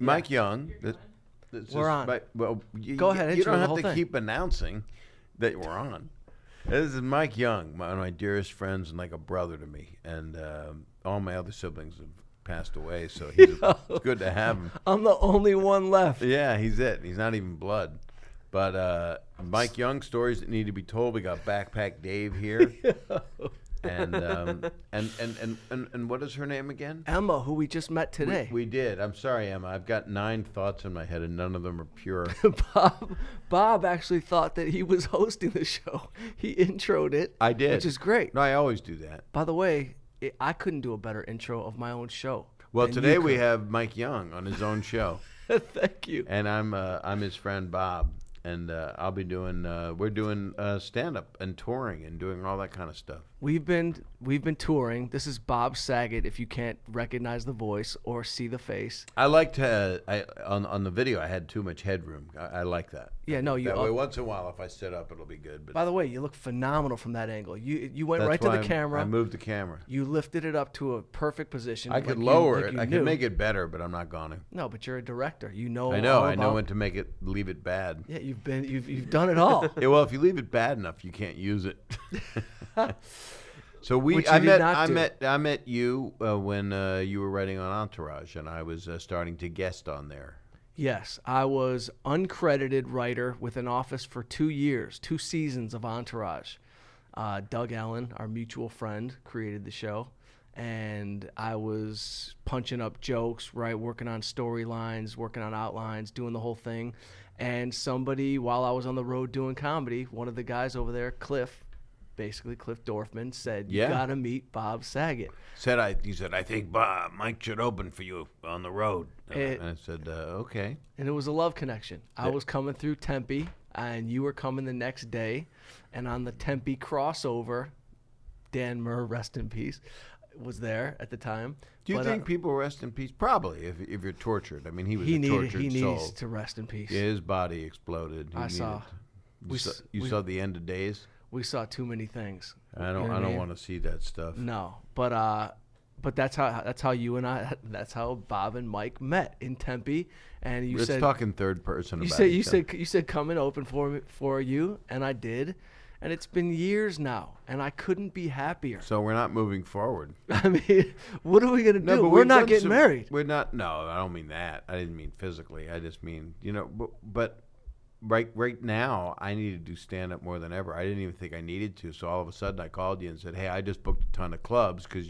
Mike Young. We're on. Well, Go ahead. You don't the have whole to thing. keep announcing that we're on. This is Mike Young, one of my dearest friends and like a brother to me. And all my other siblings have passed away, so it's good to have him. I'm the only one left. Yeah, he's it. He's not even blood. But Mike Young, stories that need to be told. We got Backpack Dave here. And what is her name again? Emma, who we just met today. We did. I'm sorry, Emma. I've got 9 thoughts in my head, and none of them are pure. Bob actually thought that he was hosting the show. He introed it. I did. Which is great. No, I always do that. By the way, I couldn't do a better intro of my own show. Well, today we have Mike Young on his own show. Thank you. And I'm his friend Bob. And I'll be doing. We're doing stand-up and touring and doing all that kind of stuff. We've been touring. This is Bob Saget. If you can't recognize the voice or see the face, I like to. On the video, I had too much headroom. I like that. Yeah, no, you. That way, once in a while, if I sit up, it'll be good. But by the way, you look phenomenal from that angle. You went that's right to the why camera. I moved the camera. You lifted it up to a perfect position. I could lower it. I could make it better, but I'm not going to. No, but you're a director. You know. I know. I know when to leave it bad. Yeah, you've done it all. Yeah, well, if you leave it bad enough, you can't use it. So I met you when you were writing on Entourage, and I was starting to guest on there. Yes, I was uncredited writer with an office for 2 years, 2 seasons of Entourage. Doug Allen, our mutual friend, created the show, and I was punching up jokes, right, working on storylines, working on outlines, doing the whole thing. And somebody, while I was on the road doing comedy, one of the guys over there, Cliff Dorfman, said, "You gotta meet Bob Saget." He said, "I think Mike should open for you on the road." And I said, "Okay." And it was a love connection. I was coming through Tempe, and you were coming the next day. And on the Tempe crossover, Dan Murr, rest in peace, was there at the time. Do you think people rest in peace? Probably, if you're tortured. I mean, he was a tortured soul. He needs to rest in peace. Yeah, his body exploded. You saw the end of days? We saw too many things. I don't want to see that stuff. No, but that's how you and that's how Bob and Mike met in Tempe. And you said, talk in third person. You said come and open for you, and I did. And it's been years now, and I couldn't be happier. So we're not moving forward. I mean, what are we going to do? We're not getting married. We're not. No, I don't mean that. I didn't mean physically. I just mean, but right now, I need to do stand-up more than ever. I didn't even think I needed to. So all of a sudden, I called you and said, "Hey, I just booked a ton of clubs," because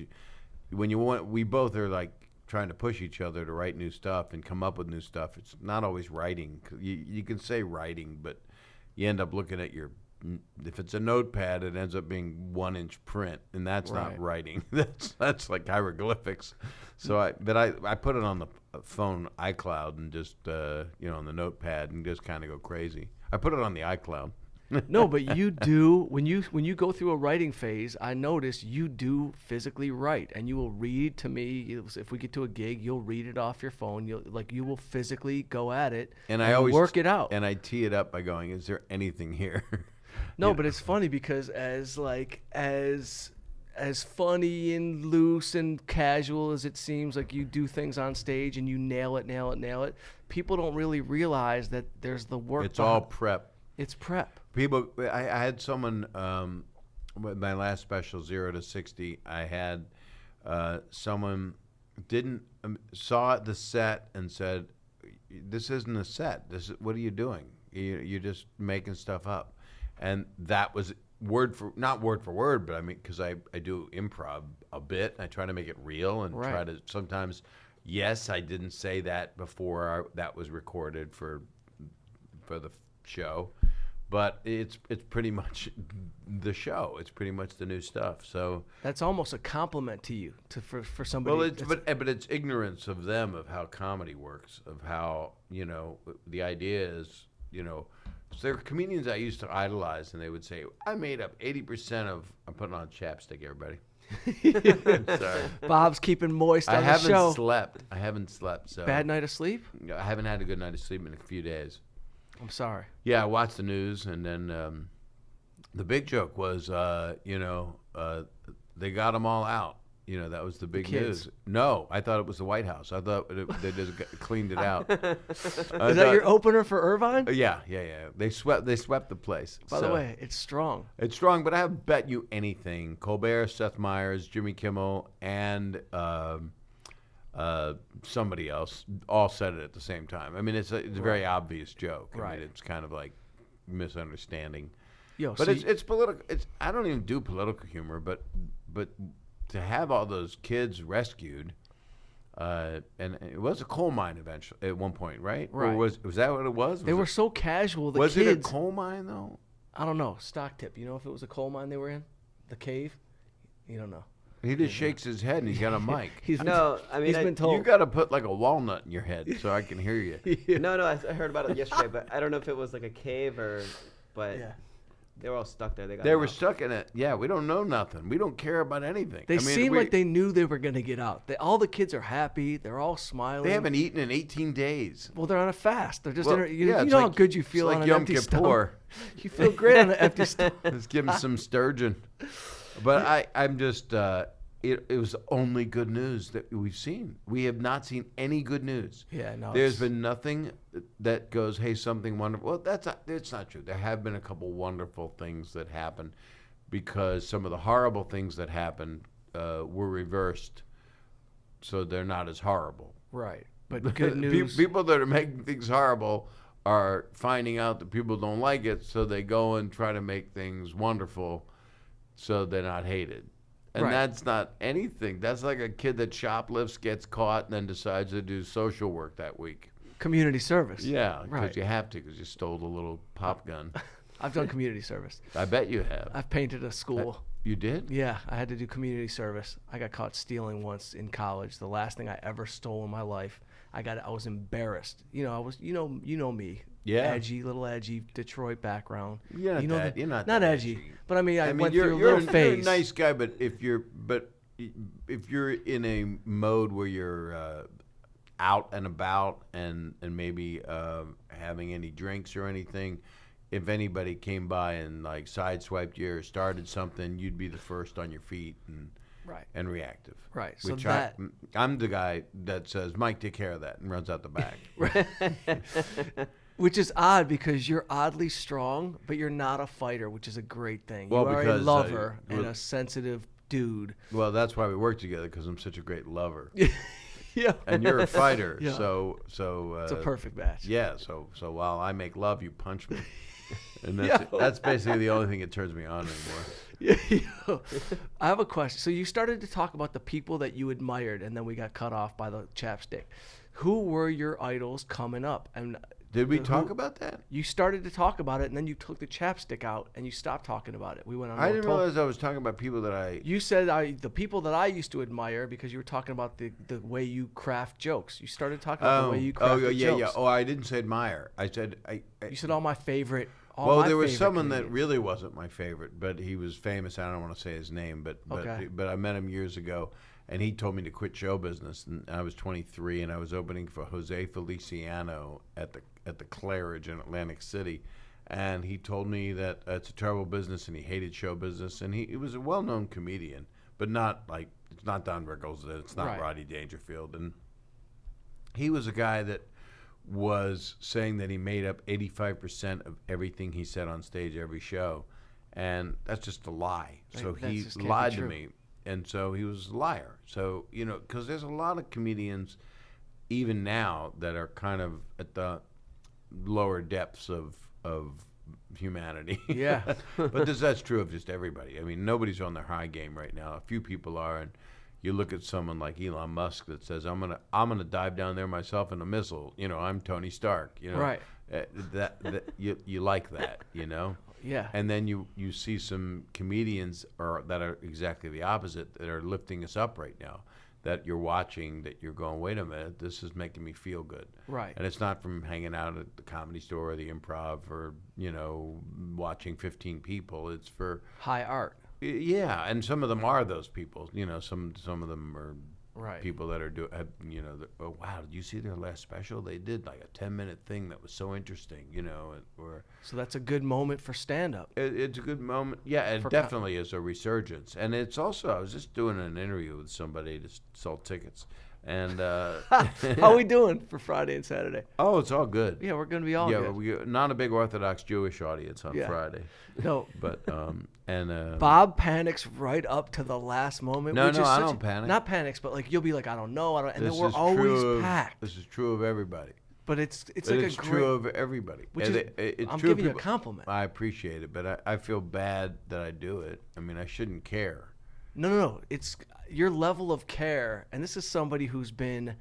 we both are like trying to push each other to write new stuff and come up with new stuff. It's not always writing. You can say writing, but you end up looking at if it's a notepad, it ends up being 1-inch print, and that's not writing. That's like hieroglyphics. So I put it on the phone iCloud and just on the notepad and just kind of go crazy. I put it on the iCloud. No, but you do when you go through a writing phase. I notice you do physically write, and you will read to me. If we get to a gig, you'll read it off your phone. You will physically go at it and I always work it out. And I tee it up by going, "Is there anything here?" No, but it's funny because as funny and loose and casual as it seems, like you do things on stage and you nail it. People don't really realize that there's the work. It's all prep. It's prep. People, I had someone with my last special, 0 to 60. I had someone saw the set and said, "This isn't a set. What are you doing? You're just making stuff up." And that was not word for word, but I mean, because I do improv a bit. I try to make it real and try to sometimes, yes, I didn't say that before that was recorded for the show, but it's pretty much the show. It's pretty much the new stuff. So that's almost a compliment to you for somebody. Well, but it's ignorance of them, of how comedy works, of how the idea is So there were comedians I used to idolize, and they would say, "I made up 80% of." I'm putting on chapstick, everybody. Sorry. Bob's keeping moist on the show. I haven't slept. So bad night of sleep? I haven't had a good night of sleep in a few days. I'm sorry. Yeah, I watched the news, and then the big joke was, they got them all out. You know, that was the big kids. news. No, I thought it was the White House. I thought they just cleaned it out. Is that your opener for Irvine? Yeah. They swept the place. By the way, it's strong. It's strong, but I bet you anything. Colbert, Seth Meyers, Jimmy Kimmel, and somebody else all said it at the same time. I mean, it's a very obvious joke. I mean, it's kind of like misunderstanding. But it's political. I don't even do political humor, but to have all those kids rescued, and it was a coal mine eventually at one point, right? Right. Or was that what it was? They were so casual. The was kids, it a coal mine though? I don't know. Stocktip. You know if it was a coal mine they were in? The cave? You don't know. He just shakes his head and he's got a mic. He's been told. You got to put like a walnut in your head so I can hear you. No, I heard about it yesterday, but I don't know if it was like a cave but they were all stuck there. They were stuck in it. Yeah, we don't know nothing. We don't care about anything. They seem like they knew they were going to get out. All the kids are happy. They're all smiling. They haven't eaten in 18 days. Well, they're on a fast. They're just, you know how good you feel on an empty stomach. You feel great on an empty stomach. Let's give them some sturgeon. But I'm just, it was only good news that we've seen. We have not seen any good news. Yeah, no. There's been nothing that goes, hey, something wonderful. Well, it's not true. There have been a couple wonderful things that happened because some of the horrible things that happened were reversed, so they're not as horrible. Right. But good news. People that are making things horrible are finding out that people don't like it, so they go and try to make things wonderful so they're not hated. And that's not anything. That's like a kid that shoplifts, gets caught, and then decides to do social work that week. Community service. Yeah, because you have to, because you stole the little pop gun. I've done community service. I bet you have. I've painted a school. You did? Yeah, I had to do community service. I got caught stealing once in college. The last thing I ever stole in my life. I was embarrassed. You know, I was. You know me. Yeah. Little edgy Detroit background. You're not you're not that edgy. But I mean, I went you're, through a little phase. You're a nice guy, but if you're in a mode where you're out and about and maybe having any drinks or anything, if anybody came by and like sideswiped you or started something, you'd be the first on your feet and reactive. Right. So Which I'm the guy that says, Mike, take care of that, and runs out the back. Which is odd because you're oddly strong, but you're not a fighter, which is a great thing. Well, you are because, a lover and a sensitive dude. Well, that's why we work together, because I'm such a great lover. Yeah. And you're a fighter, yeah. so it's a perfect match. Yeah. So while I make love, you punch me, and that's basically the only thing that turns me on anymore. Yeah. I have a question. So you started to talk about the people that you admired, and then we got cut off by the chapstick. Who were your idols coming up? And did we talk about that? You started to talk about it, and then you took the chapstick out, and you stopped talking about it. We went on. I didn't realize I was talking about people that I. You said the people that I used to admire because you were talking about the way you craft jokes. You started talking about the way you craft jokes. Yeah. Oh, I didn't say admire. I said You said all my favorite. There was someone that really wasn't my favorite, but he was famous. I don't want to say his name, but I met him years ago, and he told me to quit show business. And I was 23, and I was opening for Jose Feliciano at the Claridge in Atlantic City, and he told me that it's a terrible business, and he hated show business. And he was a well-known comedian, but not like it's not Don Rickles, it's not Rodney Dangerfield, and he was a guy that was saying that he made up 85% of everything he said on stage every show, and that's just a lie. So he lied to me, and so he was a liar. So because there's a lot of comedians even now that are kind of at the lower depths of humanity. Yeah. But that's true of just everybody. I mean, nobody's on their high game right now. A few people are, and you look at someone like Elon Musk that says, "I'm gonna dive down there myself in a missile." I'm Tony Stark. Right. That you like that, Yeah. And then you see some comedians that are exactly the opposite, that are lifting us up right now, that you're watching, that you're going, wait a minute, this is making me feel good. Right. And it's not from hanging out at the Comedy Store or the Improv or watching 15 people. It's for high art. Yeah, and some of them are those people. Some of them are Right. People that are oh wow, did you see their last special? They did like a 10-minute thing that was so interesting, or So that's a good moment for stand-up. it's a good moment. Yeah, it definitely is a resurgence, and it's also I was just doing an interview with somebody to sell tickets, and How we doing for Friday and Saturday? oh, it's all good. Yeah, we're gonna be all good. We're not a big Orthodox Jewish audience on Friday. No, But Bob panics right up to the last moment. No, which is I don't panic. Not panics, but like you'll be like, I don't know, and then this we're is always true packed. This is true of everybody. But it's But like it's a true great. of everybody. Which And is, it's I'm true of giving you a people. compliment. I appreciate it, but I feel bad that I do it. I mean, I shouldn't care. No. It's your level of care, and this is somebody who's been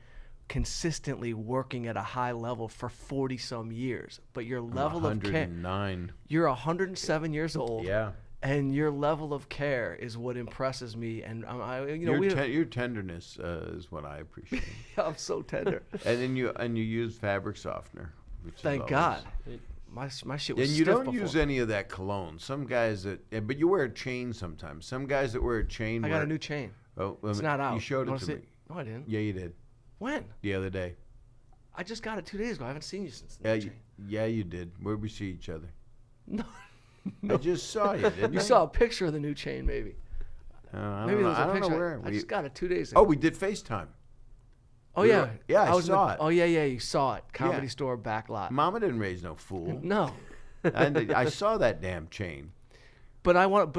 consistently working at a high level for 40 some years. But your level of care. 109. You're 107 years old. Yeah. And your level of care is what impresses me, and Your tenderness is what I appreciate. I'm so tender. And then you use fabric softener. Which Thank is God. always, My shit was And you stiff don't before. use any of that cologne. Some guys but you wear a chain sometimes. Some guys that wear a chain. I got a new chain. Oh, It's not out. You showed Wanna it to see me. No, I didn't. Yeah, you did. When? The other day. I just got it 2 days ago. I haven't seen you since the new chain. Yeah, you did. Where'd we see each other? No. I just saw you, didn't You I? saw a picture of the new chain, maybe. I Maybe don't know. there was a I don't picture. know where. I just got it 2 days ago. Oh, we did FaceTime. Oh we yeah. were- yeah, I was saw it. Oh yeah, you saw it. Comedy Yeah. store back lot. Mama didn't raise no fool. No. I saw that damn chain. But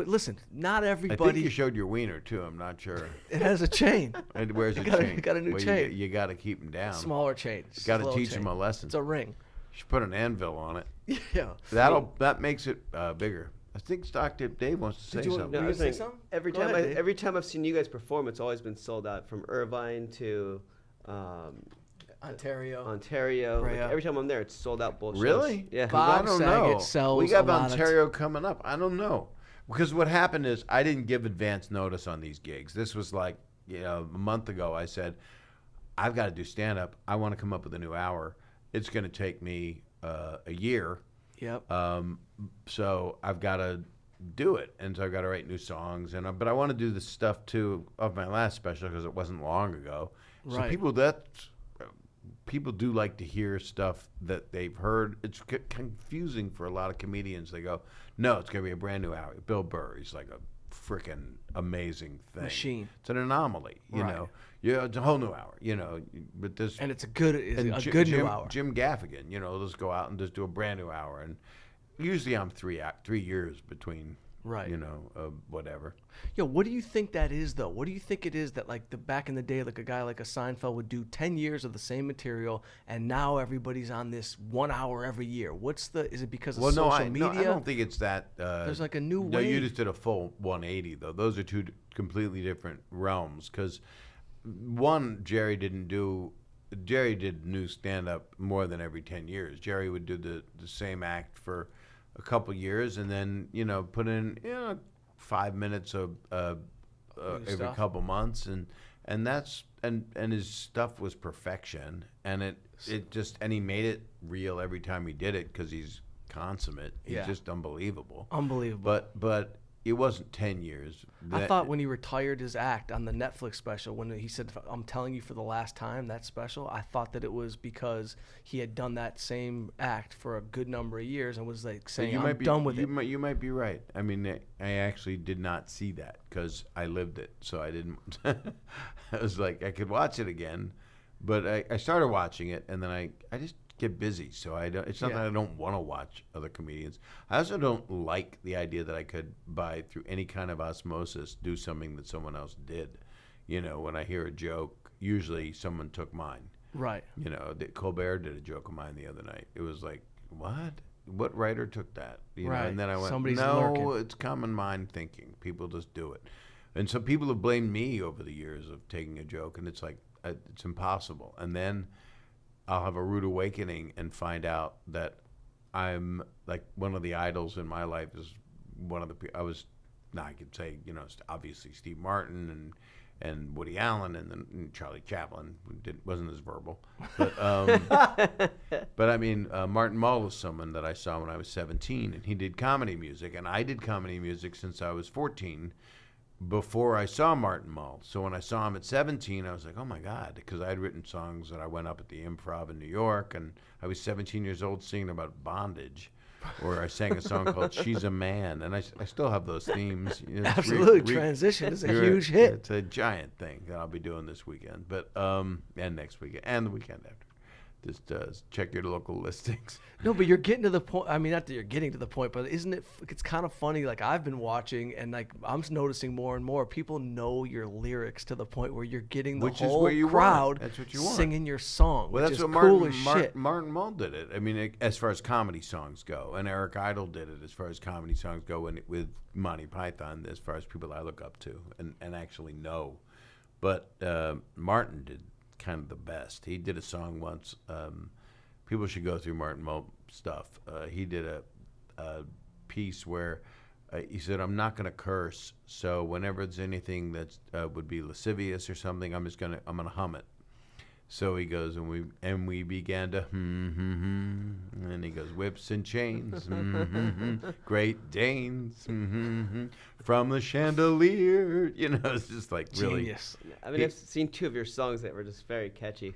listen, not I everybody. think you showed your wiener too. I'm not sure. It has a chain. And where's the got a- chain? you got a new Well, chain. You got to keep him down. Smaller chain. Just Got a to little teach chain. him a lesson. It's a ring. You should put an anvil on it. Yeah. That makes it bigger. I think Stocktip Dave wants to say Did you want- something. were I you was gonna saying, say something? every Go time ahead, Dave. every time I've seen you guys perform, it's always been sold out. From Irvine to Ontario. Like, Brea. every time I'm there, it's sold out. Both Really? shows. Yeah. Bob I don't Saget know. sells We got a lot of Ontario coming up. I don't know. Because what happened is I didn't give advance notice on these gigs. This was like, a month ago. I said, I've got to do stand-up. I want to come up with a new hour. It's going to take me a year. Yep. So I've got to do it. And so I've got to write new songs. But I want to do the stuff, too, of my last special because it wasn't long ago. So Right. people do like to hear stuff that they've heard. It's confusing for a lot of comedians. They go, no, it's going to be a brand new hour. Bill Burr, he's like a freaking amazing thing. Machine. It's an anomaly, Right. Yeah, it's a whole new hour, But this And it's a good Jim, new hour. Jim Gaffigan, just go out and just do a brand new hour. And usually I'm 3 years between, Right. whatever. Yo, what do you think that is, though? What do you think it is that, like, back in the day, like a guy like a Seinfeld would do 10 years of the same material, and now everybody's on this 1 hour every year? Is it because of social media? No, I don't think it's that. There's like a new No, you wave. just did a full 180, though. Those are two completely different realms. Because one, Jerry did new stand-up more than every 10 years. Jerry would do the same act for a couple years and then, put in, 5 minutes of every stuff. couple months. And that's, and his stuff was perfection. And it just, and he made it real every time he did it because he's consummate. He's Yeah. just unbelievable. Unbelievable. But it wasn't 10 years. I thought when he retired his act on the Netflix special, when he said, "I'm telling you for the last time," that special, I thought that it was because he had done that same act for a good number of years and was like saying, "I'm done with it." You might be right. I mean, I actually did not see that because I lived it, so I didn't. I was like, I could watch it again, but I started watching it, and then I just get busy, so I don't. It's not that I don't want to watch other comedians. I also don't like the idea that I could, by through any kind of osmosis, do something that someone else did. When I hear a joke, usually someone took mine. Right. Colbert did a joke of mine the other night. It was like, what? What writer took that? Right. And then I went, Somebody's no, lurking. it's common mind thinking. People just do it. And so people have blamed me over the years of taking a joke, and it's like, it's impossible. And then I'll have a rude awakening and find out that I'm like one of the idols in my life is one of the I could say, obviously Steve Martin and Woody Allen and Charlie Chaplin wasn't as verbal, but but I mean Martin Mull is someone that I saw when I was 17, and he did comedy music, and I did comedy music since I was 14, before I saw Martin Mull. So when I saw him at 17, I was like, oh my God, because I had written songs that I went up at the Improv in New York, and I was 17 years old singing about bondage. Or I sang a song called "She's a Man," and I still have those themes. You know, Absolutely, Transition is a huge hit. It's a giant thing that I'll be doing this weekend, but and next weekend and the weekend after. Just check your local listings. No, but you're getting to the point. I mean, not that you're getting to the point, but isn't it? It's kind of funny. Like I've been watching, and like I'm noticing more and more people know your lyrics to the point where you're getting the whole crowd singing your song. Well, that's what Martin Mull did it. I mean, as far as comedy songs go, and Eric Idle did it as far as comedy songs go, and with Monty Python as far as people I look up to and actually know. But Martin did kind of the best. He did a song once. People should go through Martin Mull stuff. He did a piece where he said, "I'm not going to curse, so whenever there's anything that would be lascivious or something, I'm gonna hum it." So he goes, and we began to and he goes, "Whips and chains, Great Danes, from the chandelier." You know, it's just like really genius. I mean, I've seen 2 of your songs that were just very catchy.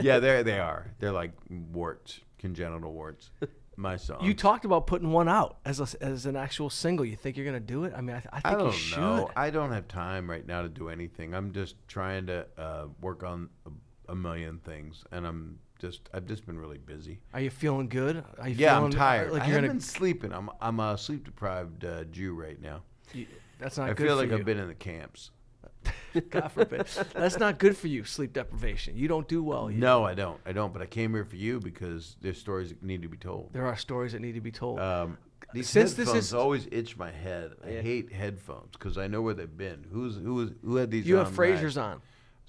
Yeah, they are. They're like warts, congenital warts. My song. You talked about putting one out as an actual single. You think you're gonna do it? I mean, I think you should. Know. I don't have time right now to do anything. I'm just trying to work on a million things, and I've just been really busy. Are you feeling good? Are you yeah, feeling, I'm tired. Like I you're haven't been sleeping. I'm a sleep deprived Jew right now. That's not I good feel for like you. I've been in the camps. God forbid. That's not good for you, sleep deprivation. You don't do well. No, I don't. But I came here for you because there's stories that need to be told. There are stories that need to be told. These headphones always itch my head. I hate headphones because I know where they've been. Who had these? You have Frasier's on.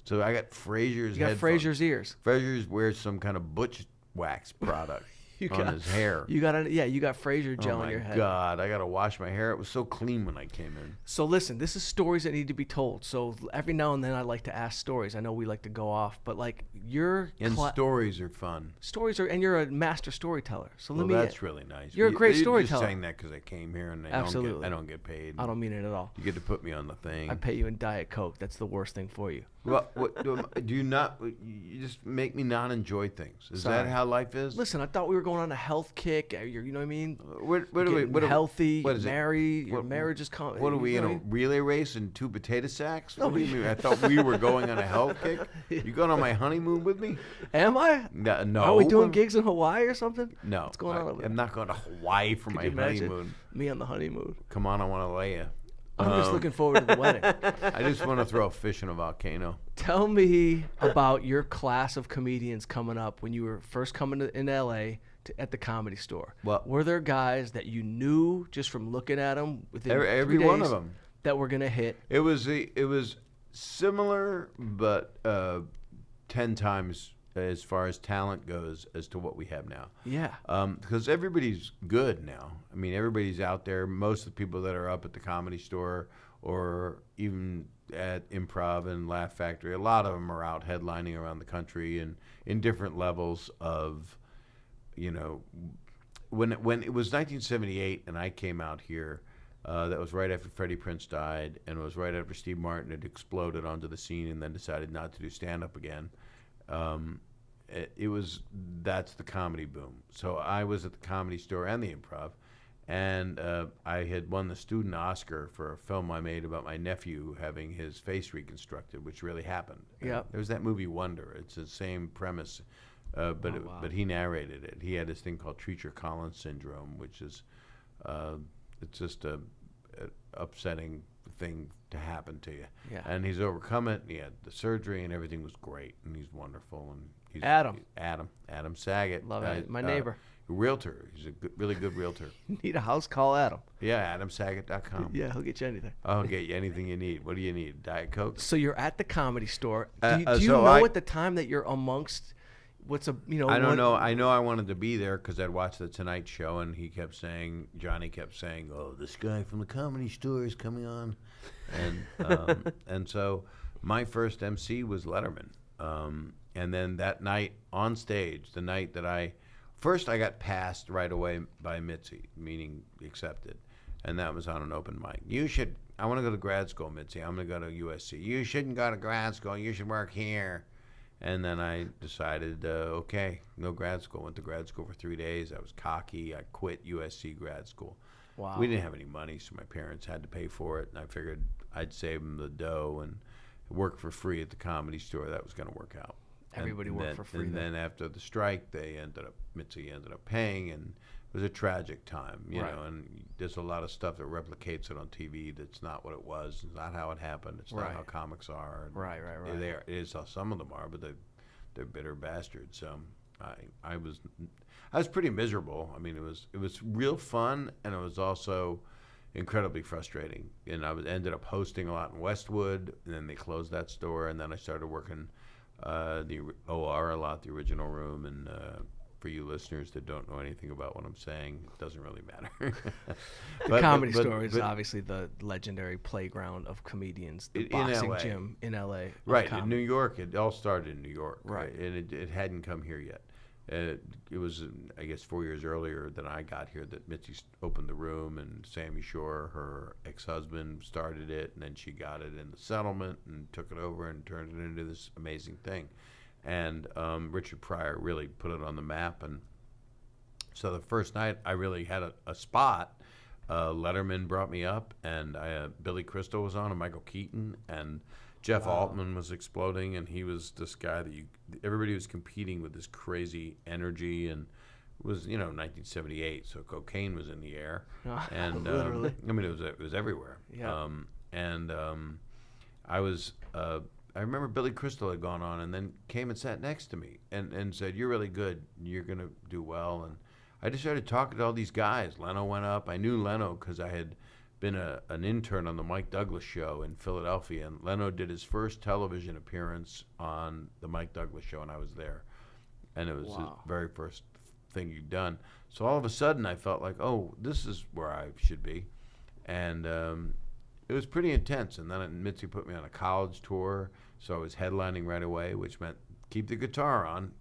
So I got Frasier's. You got Frasier's ears. Frasier's wears some kind of butch wax product on his hair. You got Frasier gel on your head. Oh my God, I gotta wash my hair. It was so clean when I came in. So listen, this is stories that need to be told. So every now and then I like to ask stories. I know we like to go off, but like stories are fun. And you're a master storyteller. So that's really nice. You're a great storyteller. Just saying that because I came here and I don't get paid. I don't mean it at all. You get to put me on the thing. I pay you in Diet Coke. That's the worst thing for you. Well, do you not? You just make me not enjoy things. Is that how life is? Listen, I thought we were going on a health kick. You know what I mean? What healthy, what is married, your marriage is coming. What are we in a relay race and 2 potato sacks? What do you mean? I thought we were going on a health kick. You going on my honeymoon with me? Am I? No. Are we doing gigs in Hawaii or something? No. What's going on over there? I'm not going to Hawaii for my honeymoon. Me on the honeymoon. Come on, I want to lay you. I'm just looking forward to the wedding. I just want to throw a fish in a volcano. Tell me about your class of comedians coming up when you were first coming in L.A. At the Comedy Store. Well, were there guys that you knew just from looking at them within every 3 days one of them that were gonna hit? It was similar, but 10 times as far as talent goes as to what we have now. Yeah. Because everybody's good now. I mean, everybody's out there. Most of the people that are up at the Comedy Store or even at Improv and Laugh Factory, a lot of them are out headlining around the country and in different levels of, you know, when it was 1978 and I came out here, that was right after Freddie Prinze died, and it was right after Steve Martin had exploded onto the scene and then decided not to do stand-up again. That's the comedy boom. So I was at the Comedy Store and the Improv, and I had won the student Oscar for a film I made about my nephew having his face reconstructed, which really happened. Yeah. There was that movie Wonder. It's the same premise. But he narrated it. He had this thing called Treacher-Collins syndrome, which is it's just a upsetting thing to happen to you. Yeah. And he's overcome it. He had the surgery, and everything was great. And he's wonderful. And he's Adam Saget. Love it. My neighbor. Realtor. He's a really good realtor. Need a house? Call Adam. Yeah, AdamSaget.com. Yeah, he'll get you anything. I'll get you anything you need. What do you need? Diet Coke? So you're at the Comedy Store. Do you know at the time that you're amongst? I don't know. I know I wanted to be there because I'd watched the Tonight Show, and Johnny kept saying, "Oh, this guy from the Comedy Store is coming on," and so my first MC was Letterman, and then that night on stage, the night that I got passed right away by Mitzi, meaning accepted, and that was on an open mic. You should I want to go to grad school, Mitzi. I'm going to go to USC. You shouldn't go to grad school. You should work here. And then I decided, okay, no grad school. Went to grad school for 3 days. I was cocky. I quit USC grad school. Wow. We didn't have any money, so my parents had to pay for it. And I figured I'd save them the dough and work for free at the Comedy Store. That was going to work out. Everybody worked for free. And then after the strike, Mitzi ended up paying, and it was a tragic time, you know. And there's a lot of stuff that replicates it on TV that's not what it was. It's not how it happened. It's not how comics are. And Right. It is how some of them are, but they're bitter bastards. So I was pretty miserable. I mean, it was real fun, and it was also incredibly frustrating. And ended up hosting a lot in Westwood, and then they closed that store, and then I started working the OR a lot, the original room, and for you listeners that don't know anything about what I'm saying, it doesn't really matter. The Comedy Store is obviously the legendary playground of comedians, the boxing LA. gym in LA. Right, in New York. It all started in New York. Right. And it hadn't come here yet. It was, I guess, 4 years earlier than I got here that Mitzi opened the room, and Sammy Shore, her ex-husband, started it, and then she got it in the settlement and took it over and turned it into this amazing thing. And Richard Pryor really put it on the map. And so the first night I really had a spot. Letterman brought me up, and Billy Crystal was on, and Michael Keaton, and Jeff Altman was exploding, and he was this guy that everybody was competing with this crazy energy, and it was 1978, so cocaine was in the air, and literally. I mean it was everywhere. Yeah. I remember Billy Crystal had gone on and then came and sat next to me and said, "You're really good. You're gonna do well." And I just started talking to all these guys. Leno went up. I knew Leno because I had been an intern on the Mike Douglas show in Philadelphia, and Leno did his first television appearance on the Mike Douglas show, and I was there, and it was his very first thing he'd done. So all of a sudden I felt like, oh, this is where I should be, and it was pretty intense. And then Mitzi put me on a college tour, so I was headlining right away, which meant keep the guitar on,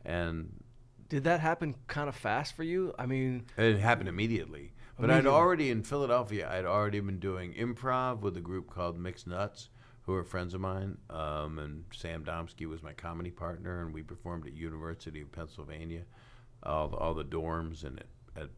and did that happen kind of fast for you? I mean, it happened immediately. But I'd already, in Philadelphia, I'd already been doing improv with a group called Mixed Nuts, who are friends of mine, and Sam Domsky was my comedy partner, and we performed at University of Pennsylvania, all the dorms, and at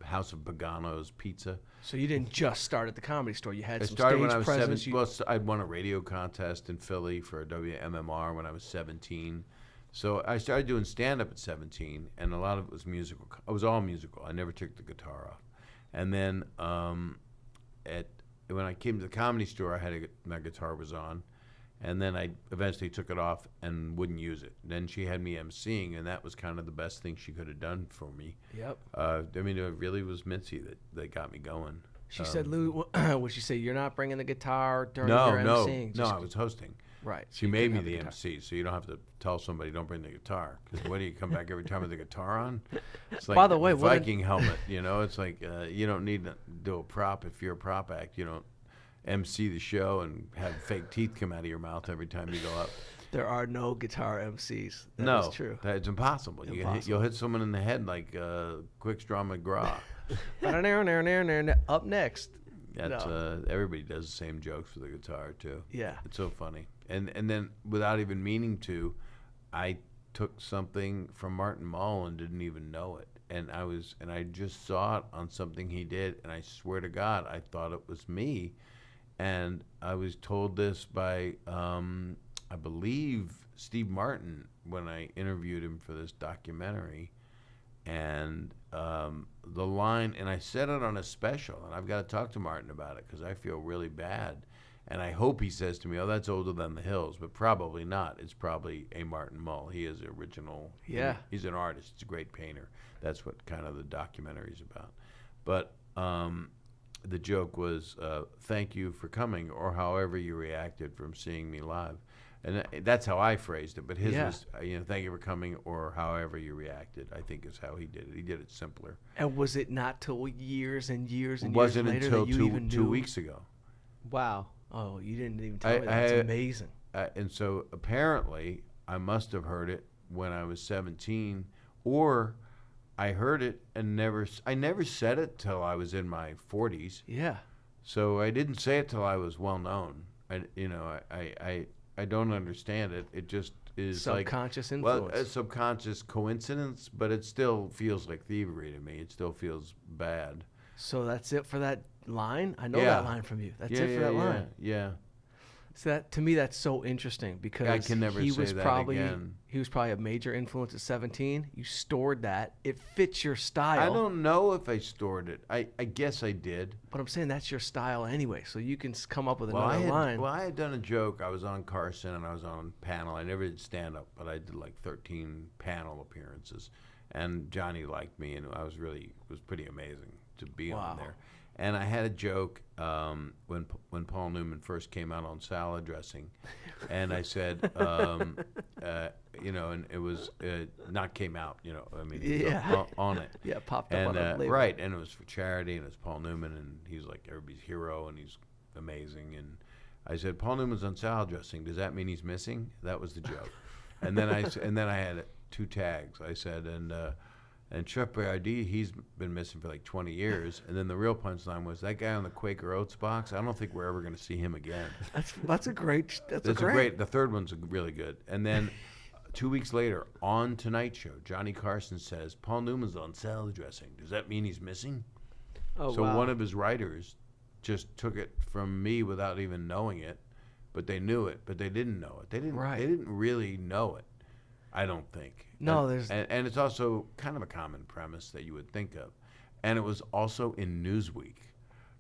House of Pagano's Pizza. So you didn't just start at the Comedy Store. You had I some started stage when I was presence. 17. Well, I'd won a radio contest in Philly for WMMR when I was 17. So I started doing stand-up at 17, and a lot of it was musical. It was all musical. I never took the guitar off. And then when I came to the Comedy Store, my guitar was on, and then I eventually took it off and wouldn't use it. Then she had me emceeing, and that was kind of the best thing she could have done for me. Yep. I mean, it really was Mitzi that got me going. She said, "Lou, would she say you're not bringing the guitar during your emceeing?" No, I was hosting. Right. She made me the MC, so you don't have to tell somebody don't bring the guitar. Because what do you come back every time with the guitar on? It's like By the way, a Viking helmet. It's like you don't need to do a prop if you're a prop act. You don't MC the show and have fake teeth come out of your mouth every time you go up. There are no guitar MCs. That is true. That's impossible. You'll hit someone in the head like Quickstraw McGraw. Up next. That's everybody does the same jokes with the guitar too. Yeah. It's so funny. And then without even meaning to, I took something from Martin Mull and didn't even know it. And I just saw it on something he did, and I swear to God, I thought it was me. And I was told this by I believe Steve Martin when I interviewed him for this documentary. And the line, and I said it on a special, and I've got to talk to Martin about it because I feel really bad. And I hope he says to me, "Oh, that's Older Than the Hills," but probably not. It's probably a Martin Mull. He is original. Yeah. He's an artist. He's a great painter. That's what kind of the documentary's about. But the joke was, "Thank you for coming," or however you reacted from seeing me live. And that's how I phrased it. But his was, "Thank you for coming," or however you reacted, I think is how he did it. He did it simpler. And was it not till years and years and years later that you even knew? It wasn't until 2 knew? weeks ago. Wow. Oh, you didn't even tell me. That's amazing. And so apparently I must have heard it when I was 17, or I heard it and I never said it till I was in my 40s. Yeah. So I didn't say it till I was well known. I don't understand it. It just is subconscious like, influence. well, a subconscious coincidence, but it still feels like thievery to me. It still feels bad. So that's it for that line? I know that line from you. That's it for that line. Yeah. So that, to me, that's so interesting because I can never he say was that probably again. He was probably a major influence at 17. You stored that. It fits your style. I don't know if I stored it. I guess I did. But I'm saying that's your style anyway, so you can come up with another line. Well, I had done a joke. I was on Carson and I was on panel. I never did stand up, but I did like 13 panel appearances, and Johnny liked me, and it was pretty amazing to be on there. And I had a joke when Paul Newman first came out on salad dressing, and I said, and it was not came out, I mean, on it. Yeah, popped up on the label. Right, and it was for charity, and it was Paul Newman, and he's like everybody's hero, and he's amazing. And I said, Paul Newman's on salad dressing. Does that mean he's missing? That was the joke. And then I had 2 tags. I said, and Chef Boyardee, he's been missing for like 20 years. And then the real punchline was, that guy on the Quaker Oats box, I don't think we're ever going to see him again. That's a great. The third one's really good. And then 2 weeks later, on Tonight Show, Johnny Carson says, Paul Newman's on salad dressing. Does that mean he's missing? Oh, so wow. one of his writers just took it from me without even knowing it, but they knew it, but they didn't know it. They didn't really know it. I don't think. No, and it's also kind of a common premise that you would think of. And it was also in Newsweek.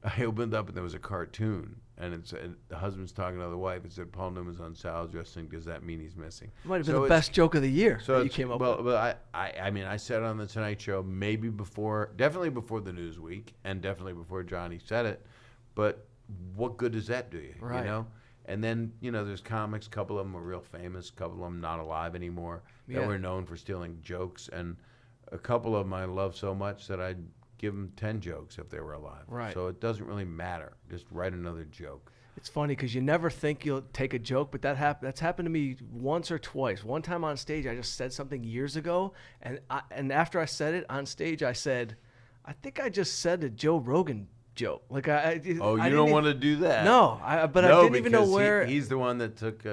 I opened up and there was a cartoon, and it said, the husband's talking to the wife. It said, Paul Newman's on salad dressing. Does that mean he's missing? Might have been the best joke of the year that you came up with. Well, I mean, I said it on the Tonight Show, definitely before the Newsweek, and definitely before Johnny said it. But what good does that do you? Right. And then, there's comics, a couple of them were real famous, a couple of them not alive anymore, that were known for stealing jokes. And a couple of them I love so much that I'd give them 10 jokes if they were alive. Right. So it doesn't really matter. Just write another joke. It's funny because you never think you'll take a joke, but that's happened to me once or twice. One time on stage, I just said something years ago, and after I said it on stage, I said, I think I just said a Joe Rogan joke. Like I don't want to do that. No, I didn't even know where. He's the one that took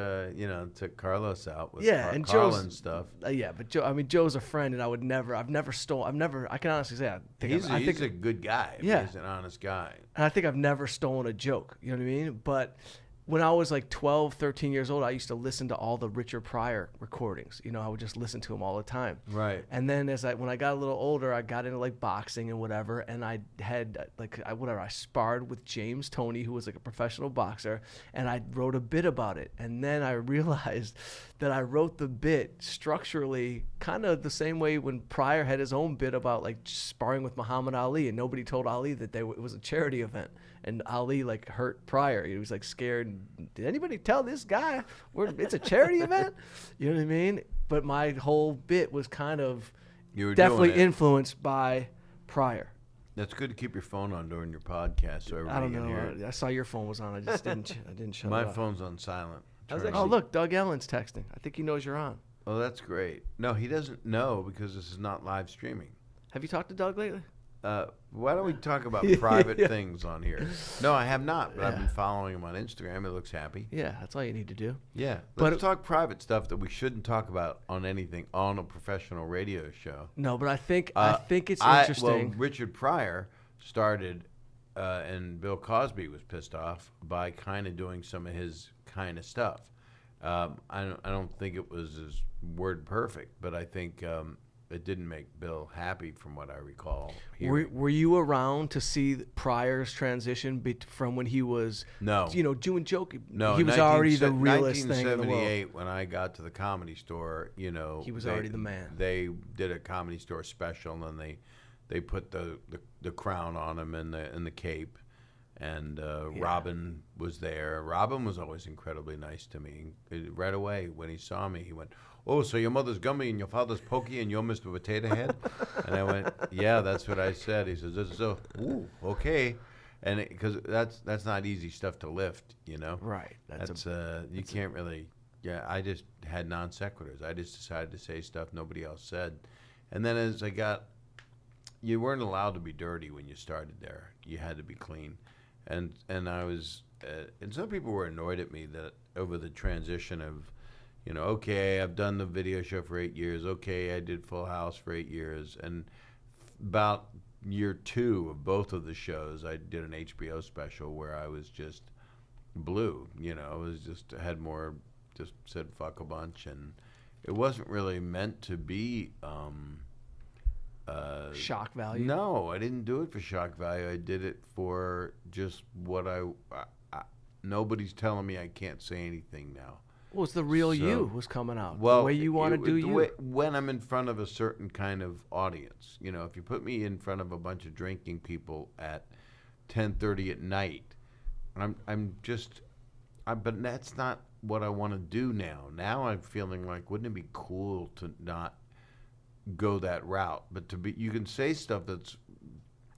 Carlos out with and Carlin stuff. But Joe's a friend, and I can honestly say he's a good guy. Yeah. He's an honest guy. And I think I've never stolen a joke. You know what I mean? But when I was like 12, 13 years old, I used to listen to all the Richard Pryor recordings. I would just listen to him all the time. Right. And then when I got a little older, I got into like boxing and whatever. And I had I sparred with James Toney, who was like a professional boxer. And I wrote a bit about it. And then I realized that I wrote the bit structurally kind of the same way when Pryor had his own bit about like sparring with Muhammad Ali. And nobody told Ali that it was a charity event. And Ali like hurt Pryor. He was like scared. Did anybody tell this guy it's a charity event? You know what I mean? But my whole bit was kind of definitely influenced by Pryor. That's good to keep your phone on during your podcast so everybody I don't can know. hear it. I saw your phone was on. I just didn't shut it My off. phone's on silent. Oh, look, Doug Ellen's texting. I think he knows you're on. Oh, that's great. No, he doesn't know because this is not live streaming. Have you talked to Doug lately? Why don't we talk about private things on here? No, I have not, but I've been following him on Instagram. It looks happy. Yeah, that's all you need to do. Yeah, let's talk private stuff that we shouldn't talk about on anything on a professional radio show. No, but I think it's interesting. Well, Richard Pryor started, and Bill Cosby was pissed off by kind of doing some of his kind of stuff. I don't think it was as word perfect, but I think it didn't make Bill happy from what I recall. Were you around to see Pryor's transition from when he was doing joke? No, he was already the realest thing in the world. 1978, when I got to the Comedy Store, he was already the man. They did a Comedy Store special, and they put the crown on him and the cape. And Robin was there. Robin was always incredibly nice to me. Right away, when he saw me, he went, "Oh, so your mother's gummy and your father's pokey and you're Mr. Potato Head?" And I went, "Yeah, that's what I said." He says, "Ooh, okay." And because that's not easy stuff to lift, Right. You can't really. Yeah, I just had non sequiturs. I just decided to say stuff nobody else said. And then as you weren't allowed to be dirty when you started there. You had to be clean. and I was, and some people were annoyed at me that over the transition of, okay, I've done the video show for 8 years. Okay, I did Full House for 8 years, and about year 2 of both of the shows, I did an HBO special where I was just blue. I was just just said fuck a bunch, and it wasn't really meant to be shock value. No, I didn't do it for shock value. I did it for just what I nobody's telling me I can't say anything now. Well, it's the real you was coming out. Well, the way you want to do you. When I'm in front of a certain kind of audience, if you put me in front of a bunch of drinking people at 10:30 at night, but that's not what I want to do now. Now I'm feeling like, wouldn't it be cool to not go that route, but you can say stuff that's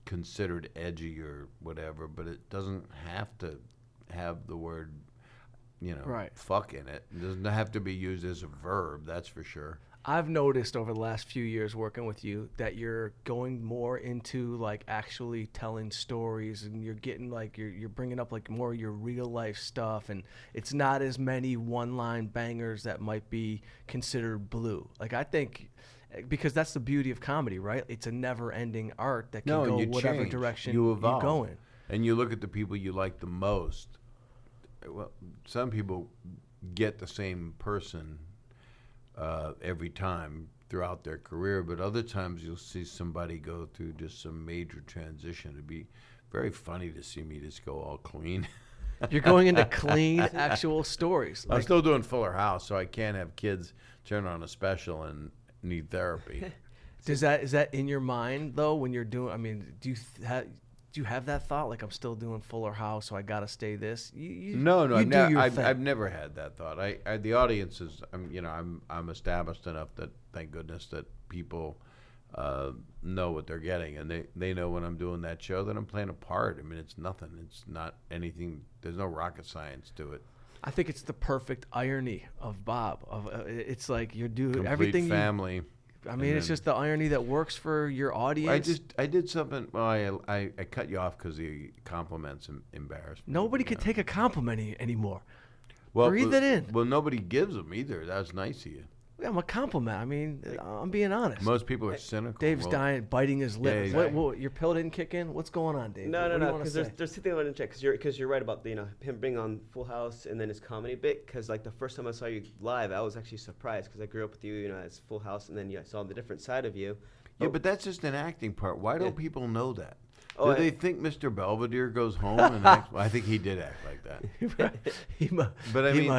considered edgy or whatever, but it doesn't have to have the word fuck in it. It doesn't have to be used as a verb, that's for sure. I've noticed over the last few years working with you that you're going more into like actually telling stories, and you're getting like you're bringing up like more of your real life stuff, and it's not as many one-line bangers that might be considered blue. Like, I think because that's the beauty of comedy, right? It's a never-ending art that can go whatever change. direction you go in. And you look at the people you like the most. Well, some people get the same person every time throughout their career, but other times you'll see somebody go through just some major transition. It'd be very funny to see me just go all clean. You're going into clean, actual stories. I'm still doing Fuller House, so I can't have kids turn on a special and need therapy. Is that in your mind though when you're doing? I mean, do you have that thought like, I'm still doing Fuller House, so I gotta stay this? No, I've never had that thought. The audience is, I'm established enough that, thank goodness, that people know what they're getting, and they know when I'm doing that show that I'm playing a part. I mean, it's nothing. It's not anything. There's no rocket science to it. I think it's the perfect irony of Bob. It's like you're doing Complete everything. Family. It's just the irony that works for your audience. I did something. Well, I cut you off because the compliments embarrassed me. Nobody could take a compliment anymore. Well, breathe it in. Well, nobody gives them either. That's nice of you. Yeah, I'm a compliment. I mean, I'm being honest. Most people are cynical. Dave's dying, biting his lip. Yeah, what, your pill didn't kick in? What's going on, Dave? No. Because there's two things I want to check. Because you're right about him bringing on Full House and then his comedy bit. Because like the first time I saw you live, I was actually surprised because I grew up with you, as Full House, and then I saw the different side of you. Yeah, but that's just an acting part. Why don't people know that? Oh, Do they think Mr. Belvedere goes home and acts? Well, I think he did act like that. he might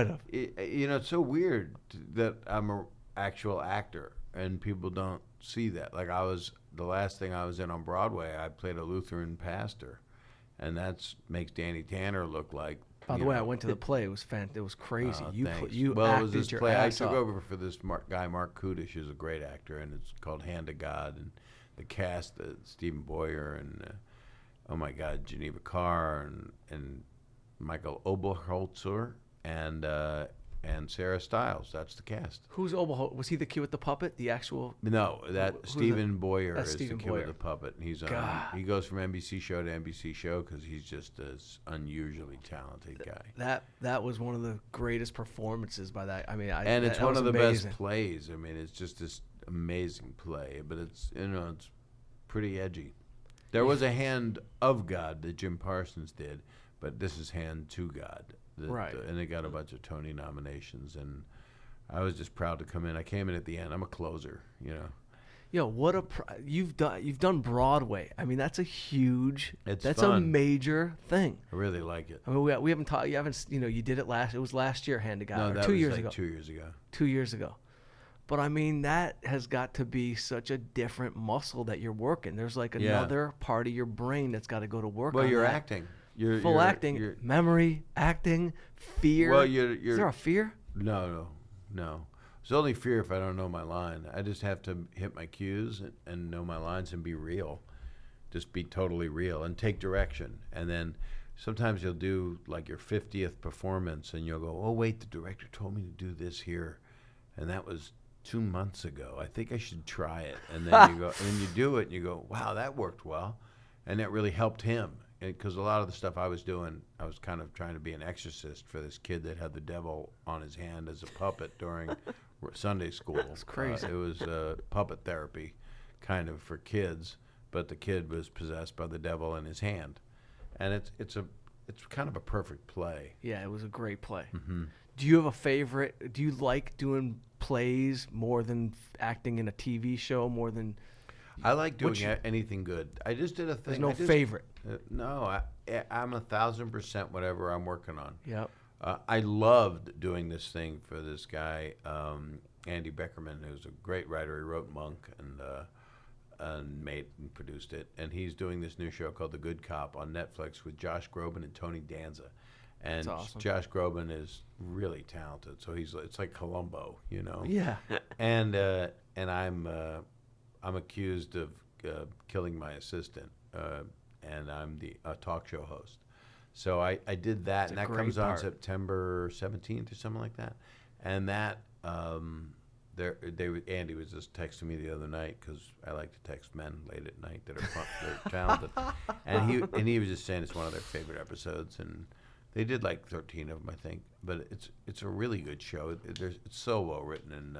have. It's so weird that I'm an actual actor and people don't see that. Like, the last thing I was in on Broadway, I played a Lutheran pastor, and that makes Danny Tanner look like. By the way, I went to the play. It was fantastic. It was crazy. Thanks. You it was acted this your play. I ass took off. over for this guy, Mark Kudish, who's a great actor, and it's called Hand of God. And the cast, Stephen Boyer and, oh my God, Geneva Carr and Michael Oberholzer and Sarah Stiles. That's the cast. Who's Oberholzer? Was he the kid with the puppet? The actual? No, Stephen Boyer That's is Stephen the kid Boyer. with the puppet. And he goes from NBC show to NBC show because he's just this unusually talented guy. That was one of the greatest performances by that. I mean, and it's one of the amazing. best plays. I mean, it's just this amazing play, but it's it's pretty edgy. There was a Hand of God that Jim Parsons did, but this is Hand to God. Right. And it got a bunch of Tony nominations, and I was just proud to come in. I came in at the end. I'm a closer, Yo, what you've done Broadway. I mean, that's a huge. That's fun. a major thing. I really like it. I mean, we haven't taught. You haven't. You did it last. It was last year, Hand to God. No, or that 2 was years like ago. 2 years ago. 2 years ago. But I mean, that has got to be such a different muscle that you're working. There's like another part of your brain that's got to go to work. Well, on you're that. acting. Full acting, memory, acting, fear. Well, is there a fear? No. There's only fear if I don't know my line. I just have to hit my cues and know my lines and be real. Just be totally real and take direction. And then sometimes you'll do like your 50th performance and you'll go, oh, wait, the director told me to do this here. And that was 2 months ago. I think I should try it. And then you go, and then you do it and you go, wow, that worked well. And that really helped him. because a lot of the stuff I was doing, I was kind of trying to be an exorcist for this kid that had the devil on his hand as a puppet during Sunday school. That's crazy. It was puppet therapy, kind of for kids, but the kid was possessed by the devil in his hand, and it's kind of a perfect play. Yeah, it was a great play. Mm-hmm. Do you have a favorite? Do you like doing plays more than acting in a TV show? More than I like doing anything good. I just did a thing. There's no favorite. No, I'm 1,000% whatever I'm working on. Yep. I loved doing this thing for this guy, Andy Beckerman, who's a great writer. He wrote Monk and made and produced it. And he's doing this new show called The Good Cop on Netflix with Josh Groban and Tony Danza. And That's awesome. Josh Groban is really talented. So it's like Columbo, you know. Yeah. And I'm accused of killing my assistant, and I'm the talk show host. So I did that, and that comes on September 17th or something like that. And that Andy was just texting me the other night because I like to text men late at night that are they're talented, and he was just saying it's one of their favorite episodes, and they did like 13 of them, I think. But it's a really good show. It's so well written, and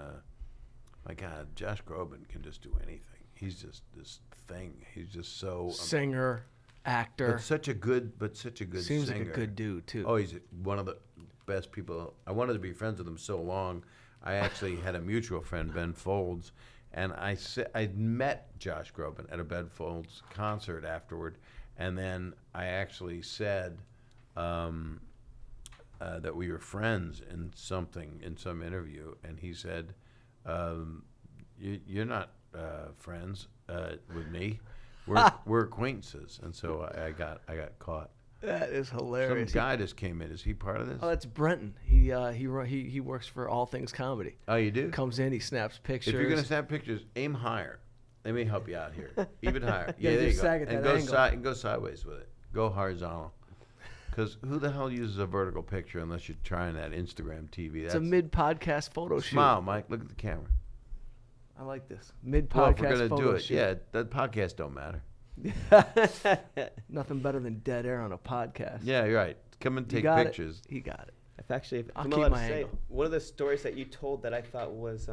my God, Josh Groban can just do anything. He's just this thing. He's just so singer, actor. But such a good Seems singer. like a good dude too. Oh, he's one of the best people. I wanted to be friends with him so long. I actually had a mutual friend, Ben Folds, and I met Josh Groban at a Ben Folds concert afterward, and then I actually said that we were friends in some interview, and he said, "You're not friends with me. We're acquaintances." And so I got caught. That is hilarious. Some guy just came in. Is he part of this? Oh, that's Brenton. He works for All Things Comedy. Oh, you do? Comes in, he snaps pictures. If you're gonna snap pictures, aim higher. Let me help you out here. Even higher. Yeah, there you just go. sag at And that go sideways with it. Go horizontal. Because who the hell uses a vertical picture unless you're trying that Instagram TV? It's a mid-podcast photo shoot. Smile, Mike. Look at the camera. I like this. Mid-podcast Well, if we're gonna photo do it, shoot. yeah, the podcast don't matter. Nothing better than dead air on a podcast. Yeah, you're right. Come and You take got pictures. He got it. If I'll I'm keep allowed my to say, angle. one of the stories that you told that I thought was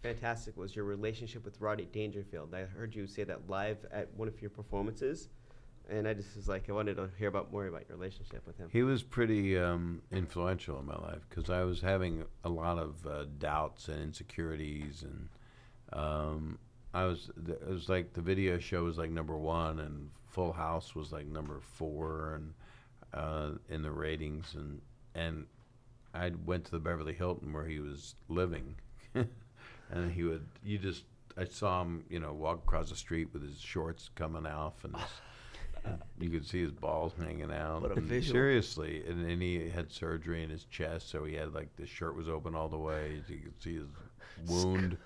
fantastic was your relationship with Rodney Dangerfield. I heard you say that live at one of your performances, and I just was like, I wanted to hear more about your relationship with him. He was pretty influential in my life because I was having a lot of doubts and insecurities, and it was like the video show was like #1, and Full House was like #4, and in the ratings, and I went to the Beverly Hilton where he was living, and I saw him, walk across the street with his shorts coming off, and you could see his balls hanging out. What a and visual. Seriously, and he had surgery in his chest, so he had like the shirt was open all the way, so you could see his wound.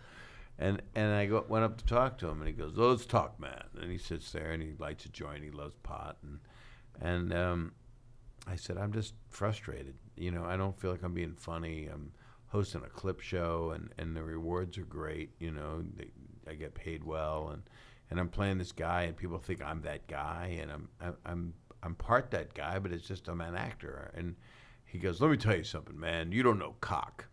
And I went up to talk to him, and he goes, "Oh, let's talk, man." And he sits there, and he lights a joint. He loves pot, and I said, "I'm just frustrated. I don't feel like I'm being funny. I'm hosting a clip show, and the rewards are great. I get paid well, and I'm playing this guy, and people think I'm that guy, and I'm part that guy, but it's just I'm an actor." And he goes, "Let me tell you something, man. You don't know cock."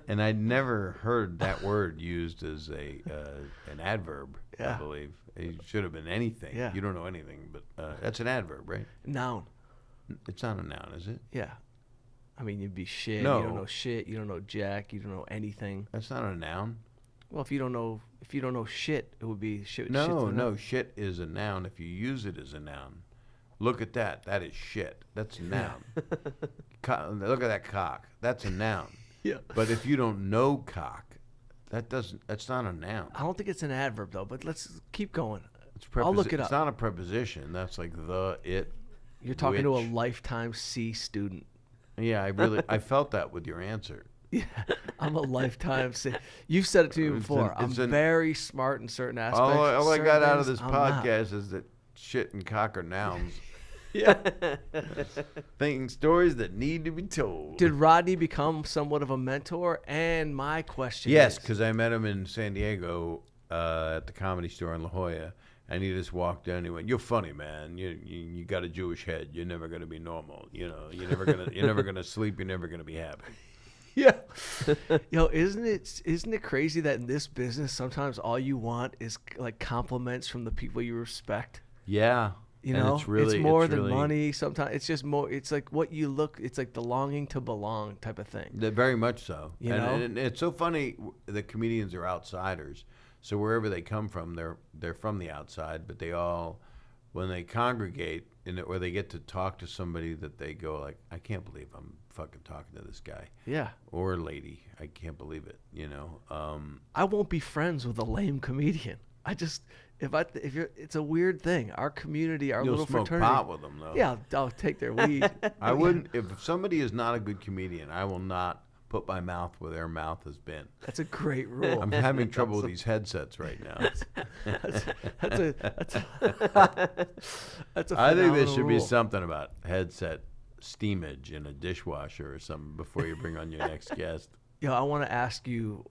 And I'd never heard that word used as an adverb. Yeah. I believe it should have been anything. Yeah. You don't know anything, but that's an adverb, right? Noun. It's not a noun, is it? Yeah. I mean, you'd be shit. No. You don't know shit. You don't know jack. You don't know anything. That's not a noun. Well, if you don't know shit, it would be shit. No, shit's a no, noun. shit is a noun if you use it as a noun. Look at that. That is shit. That's a noun. Look at that cock. That's a noun. Yeah. But if you don't know cock, that's not a noun. I don't think it's an adverb though. But let's keep going. It's I'll look it up. It's not a preposition. That's like the, it. You're talking to a which. lifetime C student. Yeah, I felt that with your answer. Yeah, I'm a lifetime C. You've said it to me before. I'm very smart in certain aspects. All I got out of this I'm not. podcast is that shit and cock are nouns. Yeah. Thinking stories that need to be told. Did Rodney become somewhat of a mentor? And my question Yes, is, because I met him in San Diego at the Comedy Store in La Jolla, And he just walked in and he went, "You're funny, man. You got a Jewish head. You're never gonna be normal. You know, you're never gonna sleep. You're never gonna be happy." Yeah. Isn't it crazy that in this business sometimes all you want is like compliments from the people you respect? Yeah. It's more than money. Sometimes it's just more. It's like what you look. It's like the longing to belong type of thing. Very much so. And it's so funny. The comedians are outsiders, so wherever they come from, they're from the outside. But they all, when they congregate or they get to talk to somebody, that they go like, "I can't believe I'm fucking talking to this guy." Yeah. Or lady. I can't believe it. I won't be friends with a lame comedian. It's a weird thing. Our community, our You'll little smoke fraternity. pot with them though. Yeah, I'll take their weed. I wouldn't. If somebody is not a good comedian, I will not put my mouth where their mouth has been. That's a great rule. I'm having trouble with these headsets right now. That's a I think there phenomenal should be rule. something about headset steamage in a dishwasher or something before you bring on your next guest. I want to ask you.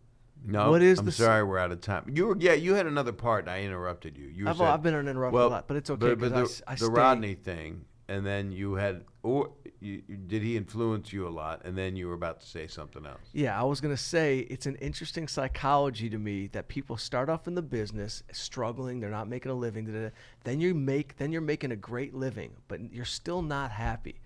No, What is I'm the sorry, we're out of time. You had another part. And I interrupted you. I've been interrupted a lot, but it's okay. But I the Rodney thing, and then you had, did he influence you a lot? And then you were about to say something else. Yeah, I was gonna say it's an interesting psychology to me that people start off in the business struggling, they're not making a living. Then you're making a great living, but you're still not happy.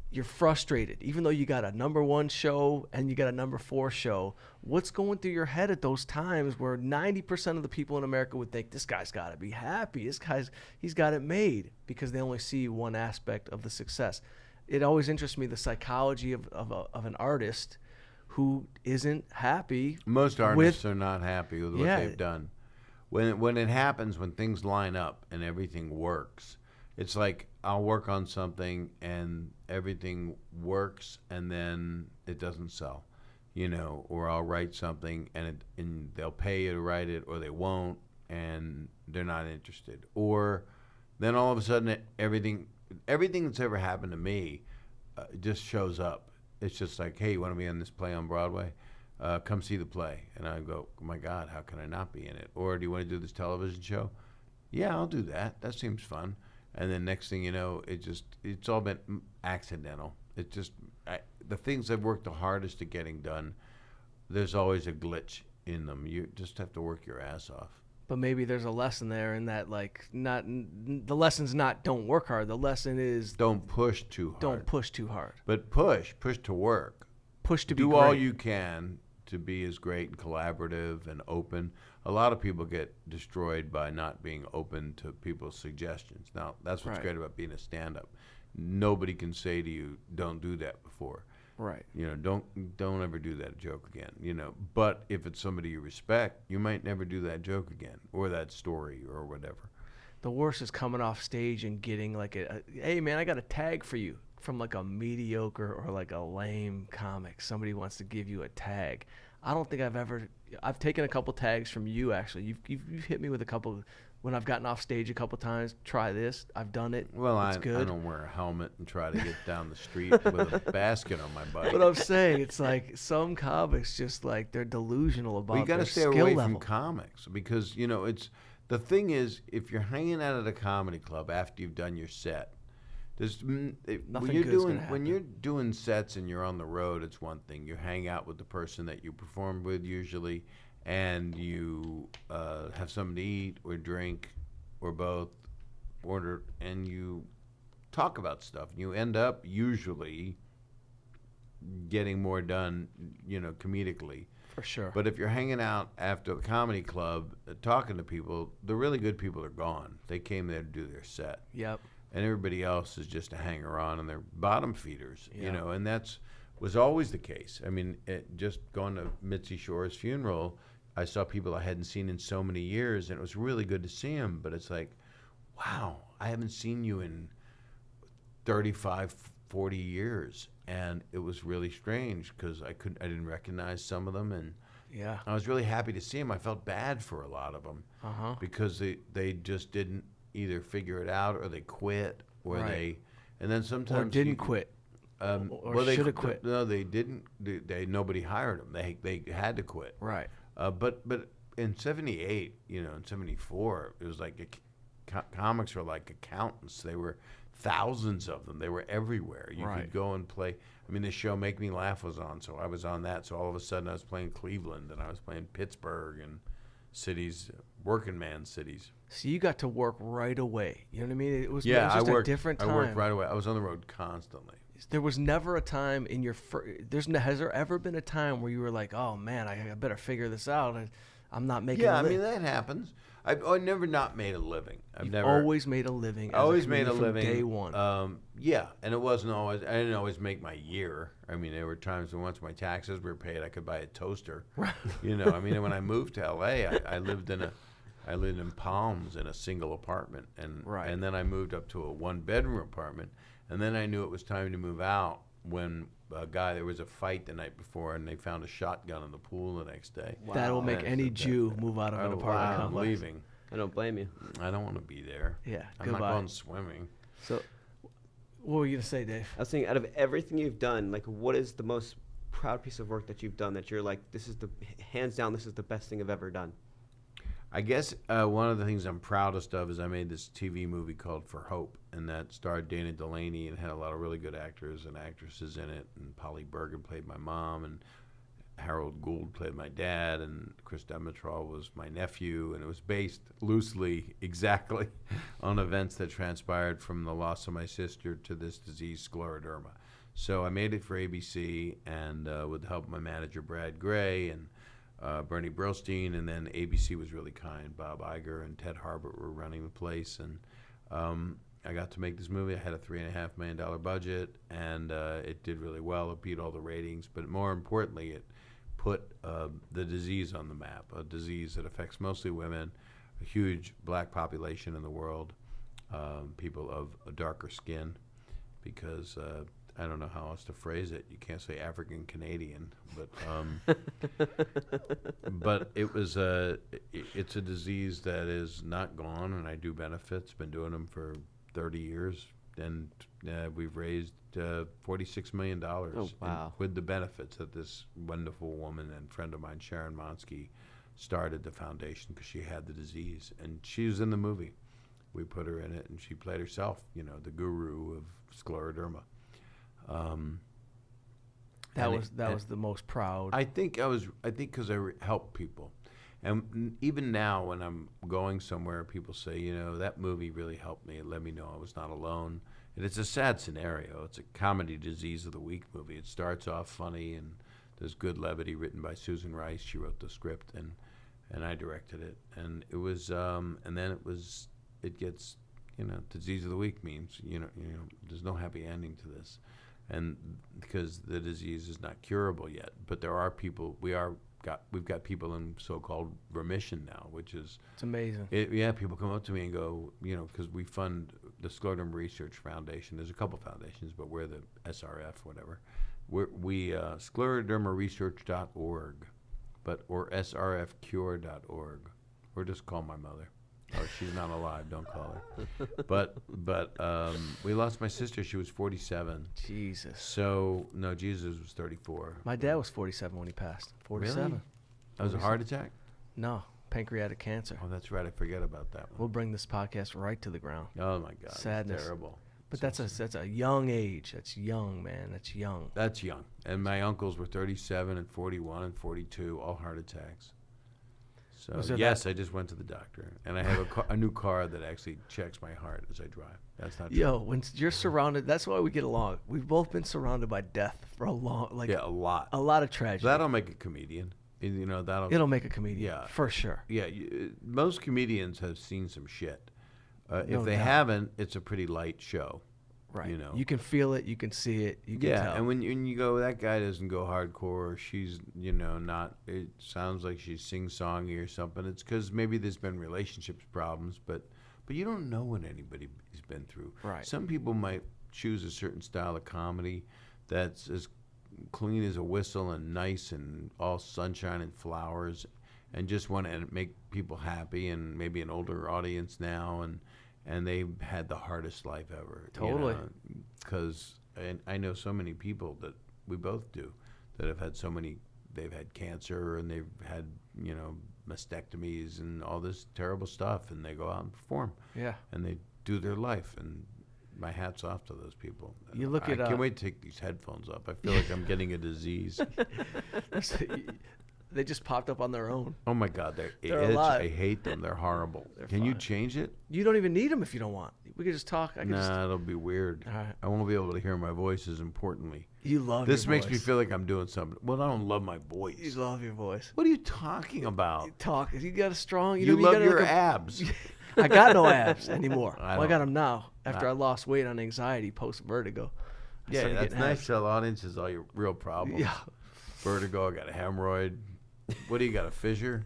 You're frustrated, even though you got a number 1 show and you got a number 4 show. What's going through your head at those times where 90% of the people in America would think this guy's got to be happy? He's got it made, because they only see one aspect of the success. It always interests me the psychology of an artist who isn't happy. Most artists are not happy with what they've done. When it happens, when things line up and everything works, it's like I'll work on something and everything works and then it doesn't sell, or I'll write something and they'll pay you to write it, or they won't and they're not interested. Or then all of a sudden everything that's ever happened to me just shows up. It's just like, "Hey, you want to be on this play on Broadway? Come see the play." And I go, "Oh my God, how can I not be in it?" Or, "Do you want to do this television show?" "Yeah, I'll do that. That seems fun." And then next thing you know, it's all been accidental. It's just the things I've worked the hardest at getting done, there's always a glitch in them. You just have to work your ass off. But maybe there's a lesson there in that, like, the lesson's not don't work hard. The lesson is don't push too hard. Don't push too hard. But push to work. Push to be do great. all you can to be as great and collaborative and open. A lot of people get destroyed by not being open to people's suggestions. Now, that's what's great about being a stand-up. Nobody can say to you, "Don't do that" before. Right. Don't ever do that joke again. But if it's somebody you respect, you might never do that joke again, or that story, or whatever. The worst is coming off stage and getting like "Hey man, I got a tag for you," from like a mediocre or like a lame comic. Somebody wants to give you a tag. I don't think I've taken a couple tags from you, actually. You've hit me with a couple when I've gotten off stage a couple times. Try this. I've done it. Well, I don't wear a helmet and try to get down the street with a basket on my bike. But I'm saying, it's like some comics just like they're delusional about you got their to stay skill away level. from comics, because it's the thing is, if you're hanging out at a comedy club after you've done your set, when you're doing sets and you're on the road, it's one thing. You hang out with the person that you perform with usually, and you have something to eat or drink or both, and you talk about stuff. You end up usually getting more done, comedically. For sure. But if you're hanging out after the comedy club talking to people, the really good people are gone. They came there to do their set. Yep. And everybody else is just a hanger-on, and they're bottom feeders, Yeah. and was always the case. I mean, just going to Mitzi Shore's funeral, I saw people I hadn't seen in so many years, and it was really good to see them, but it's like, wow, I haven't seen you in 35, 40 years, and it was really strange because I didn't recognize some of them, and Yeah. I was really happy to see them. I felt bad for a lot of them because they just didn't either figure it out, or they quit, or and then sometimes Or didn't quit. Or they should have quit. No, they didn't. Nobody hired them. They had to quit. Right. But in '78, in '74, it was like comics were like accountants. They were thousands of them. They were everywhere. You Right. could go and play. I mean, the show Make Me Laugh was on, so I was on that. So all of a sudden, I was playing Cleveland, and I was playing Pittsburgh and cities, working man cities. So you got to work right away. You know what I mean? It was Yeah, just I worked. a different time. I worked right away. I was on the road constantly. There was never a time in your has there ever been a time where you were like, oh man, I better figure this out. I'm not making. Yeah, a I mean living. that happens. I never not made a living. I've You've never always made a living. I always made a from living day one. Yeah, and it wasn't always. I didn't always make my year. I mean, there were times when once my taxes were paid, I could buy a toaster. You know, I mean, when I moved to LA, I lived in Palms in a single apartment, and then I moved up to a 1-bedroom apartment, and then I knew it was time to move out when there was a fight the night before, and they found a shotgun in the pool the next day. Wow. That will make And any Jew move out of an apartment I'm complex. leaving. I don't blame you. I don't want to be there. Yeah, I'm goodbye. not going swimming. So, What were you gonna say, Dave? I was thinking, out of everything you've done, like, what is the most proud piece of work that you've done that you're like, this is hands down, this is the best thing I've ever done? I guess one of the things I'm proudest of is I made this TV movie called For Hope, and that starred Dana Delaney and had a lot of really good actors and actresses in it. And Polly Bergen played my mom, and Harold Gould played my dad, and Chris Demetral was my nephew. And it was based loosely, exactly, on events that transpired from the loss of my sister to this disease, scleroderma. So I made it for ABC, and with the help of my manager, Brad Gray, and Bernie Brillstein, and then ABC was really kind. Bob Iger and Ted Harbert were running the place, and I got to make this movie. I had a $3.5 million budget, and it did really well. It beat all the ratings, but more importantly, it put the disease on the map, a disease that affects mostly women, a huge black population in the world, people of a darker skin, because I don't know how else to phrase it. You can't say African Canadian, but it was it's a disease that is not gone, and I do benefits. Been doing them for 30 years, and we've raised $46 million. Oh, wow. With the benefits that this wonderful woman and friend of mine, Sharon Monsky, started the foundation because she had the disease, and she was in the movie. We put her in it, and she played herself, the guru of scleroderma. That was the most proud. I think because I helped people, and even now when I'm going somewhere, people say, that movie really helped me. It let me know I was not alone. And it's a sad scenario. It's a comedy disease of the week movie. It starts off funny, and there's good levity written by Susan Rice. She wrote the script, and I directed it. And it was, and then it gets, disease of the week means, there's no happy ending to this. And because the disease is not curable yet, but there are people. We've got people in so-called remission now, which is It's amazing. People come up to me and go, because we fund the Scleroderma Research Foundation. There's a couple foundations, but we're the SRF, whatever. We sclerodermaresearch.org, or srfcure.org, or just call my mother. Oh, she's not alive. Don't call her. But we lost my sister. She was 47. Jesus. So no, Jesus was 34. My dad was 47 when he passed. 47. Really? That was a heart attack? No, pancreatic cancer. Oh, that's right. I forget about that one. We'll bring this podcast right to the ground. Oh my God. Sadness. That's terrible. But that's a young age. That's young, man. That's young. That's young. And my uncles were 37 and 41 and 42, all heart attacks. So yes, I just went to the doctor, and I have a new car that actually checks my heart as I drive. That's not true. Yo, when you're surrounded, that's why we get along. We've both been surrounded by death for a long, a lot of tragedy. That'll make a comedian. It'll make a comedian. Yeah, for sure. Yeah, most comedians have seen some shit. If they doubt. haven't, it's a pretty light show. Right. You can feel it. You can see it. You can tell. And when you go, that guy doesn't go hardcore. Or she's, not. It sounds like she's sing-songy or something. It's because maybe there's been relationships problems, but you don't know what anybody's been through. Right. Some people might choose a certain style of comedy that's as clean as a whistle and nice and all sunshine and flowers, and just want to make people happy, and maybe an older audience now, and they've had the hardest life ever. Totally. Because I know so many people that we both do that have had they've had cancer, and they've had, mastectomies and all this terrible stuff, and they go out and perform. Yeah. And they do their life, and my hat's off to those people. You look I at can't wait to take these headphones off. I feel like I'm getting a disease. They just popped up on their own. Oh my God, They're alive. I hate them. They're horrible. They're Can you fine. change it? You don't even need them if you don't want. We could just talk. Nah, it'll be weird. All right. I won't be able to hear my voice as importantly. You love This your makes me voice. feel like I'm doing something. Well, I don't love my voice. You love your voice. What are you talking about? Talk. You got a strong. You know, love gotta your look abs. I got no abs anymore. I I got don't. them now after I lost weight on anxiety post vertigo. I Yeah, started that's getting nice abs. to tell audiences all your real problems. Yeah. Vertigo, I got a hemorrhoid. What do you got, a fissure?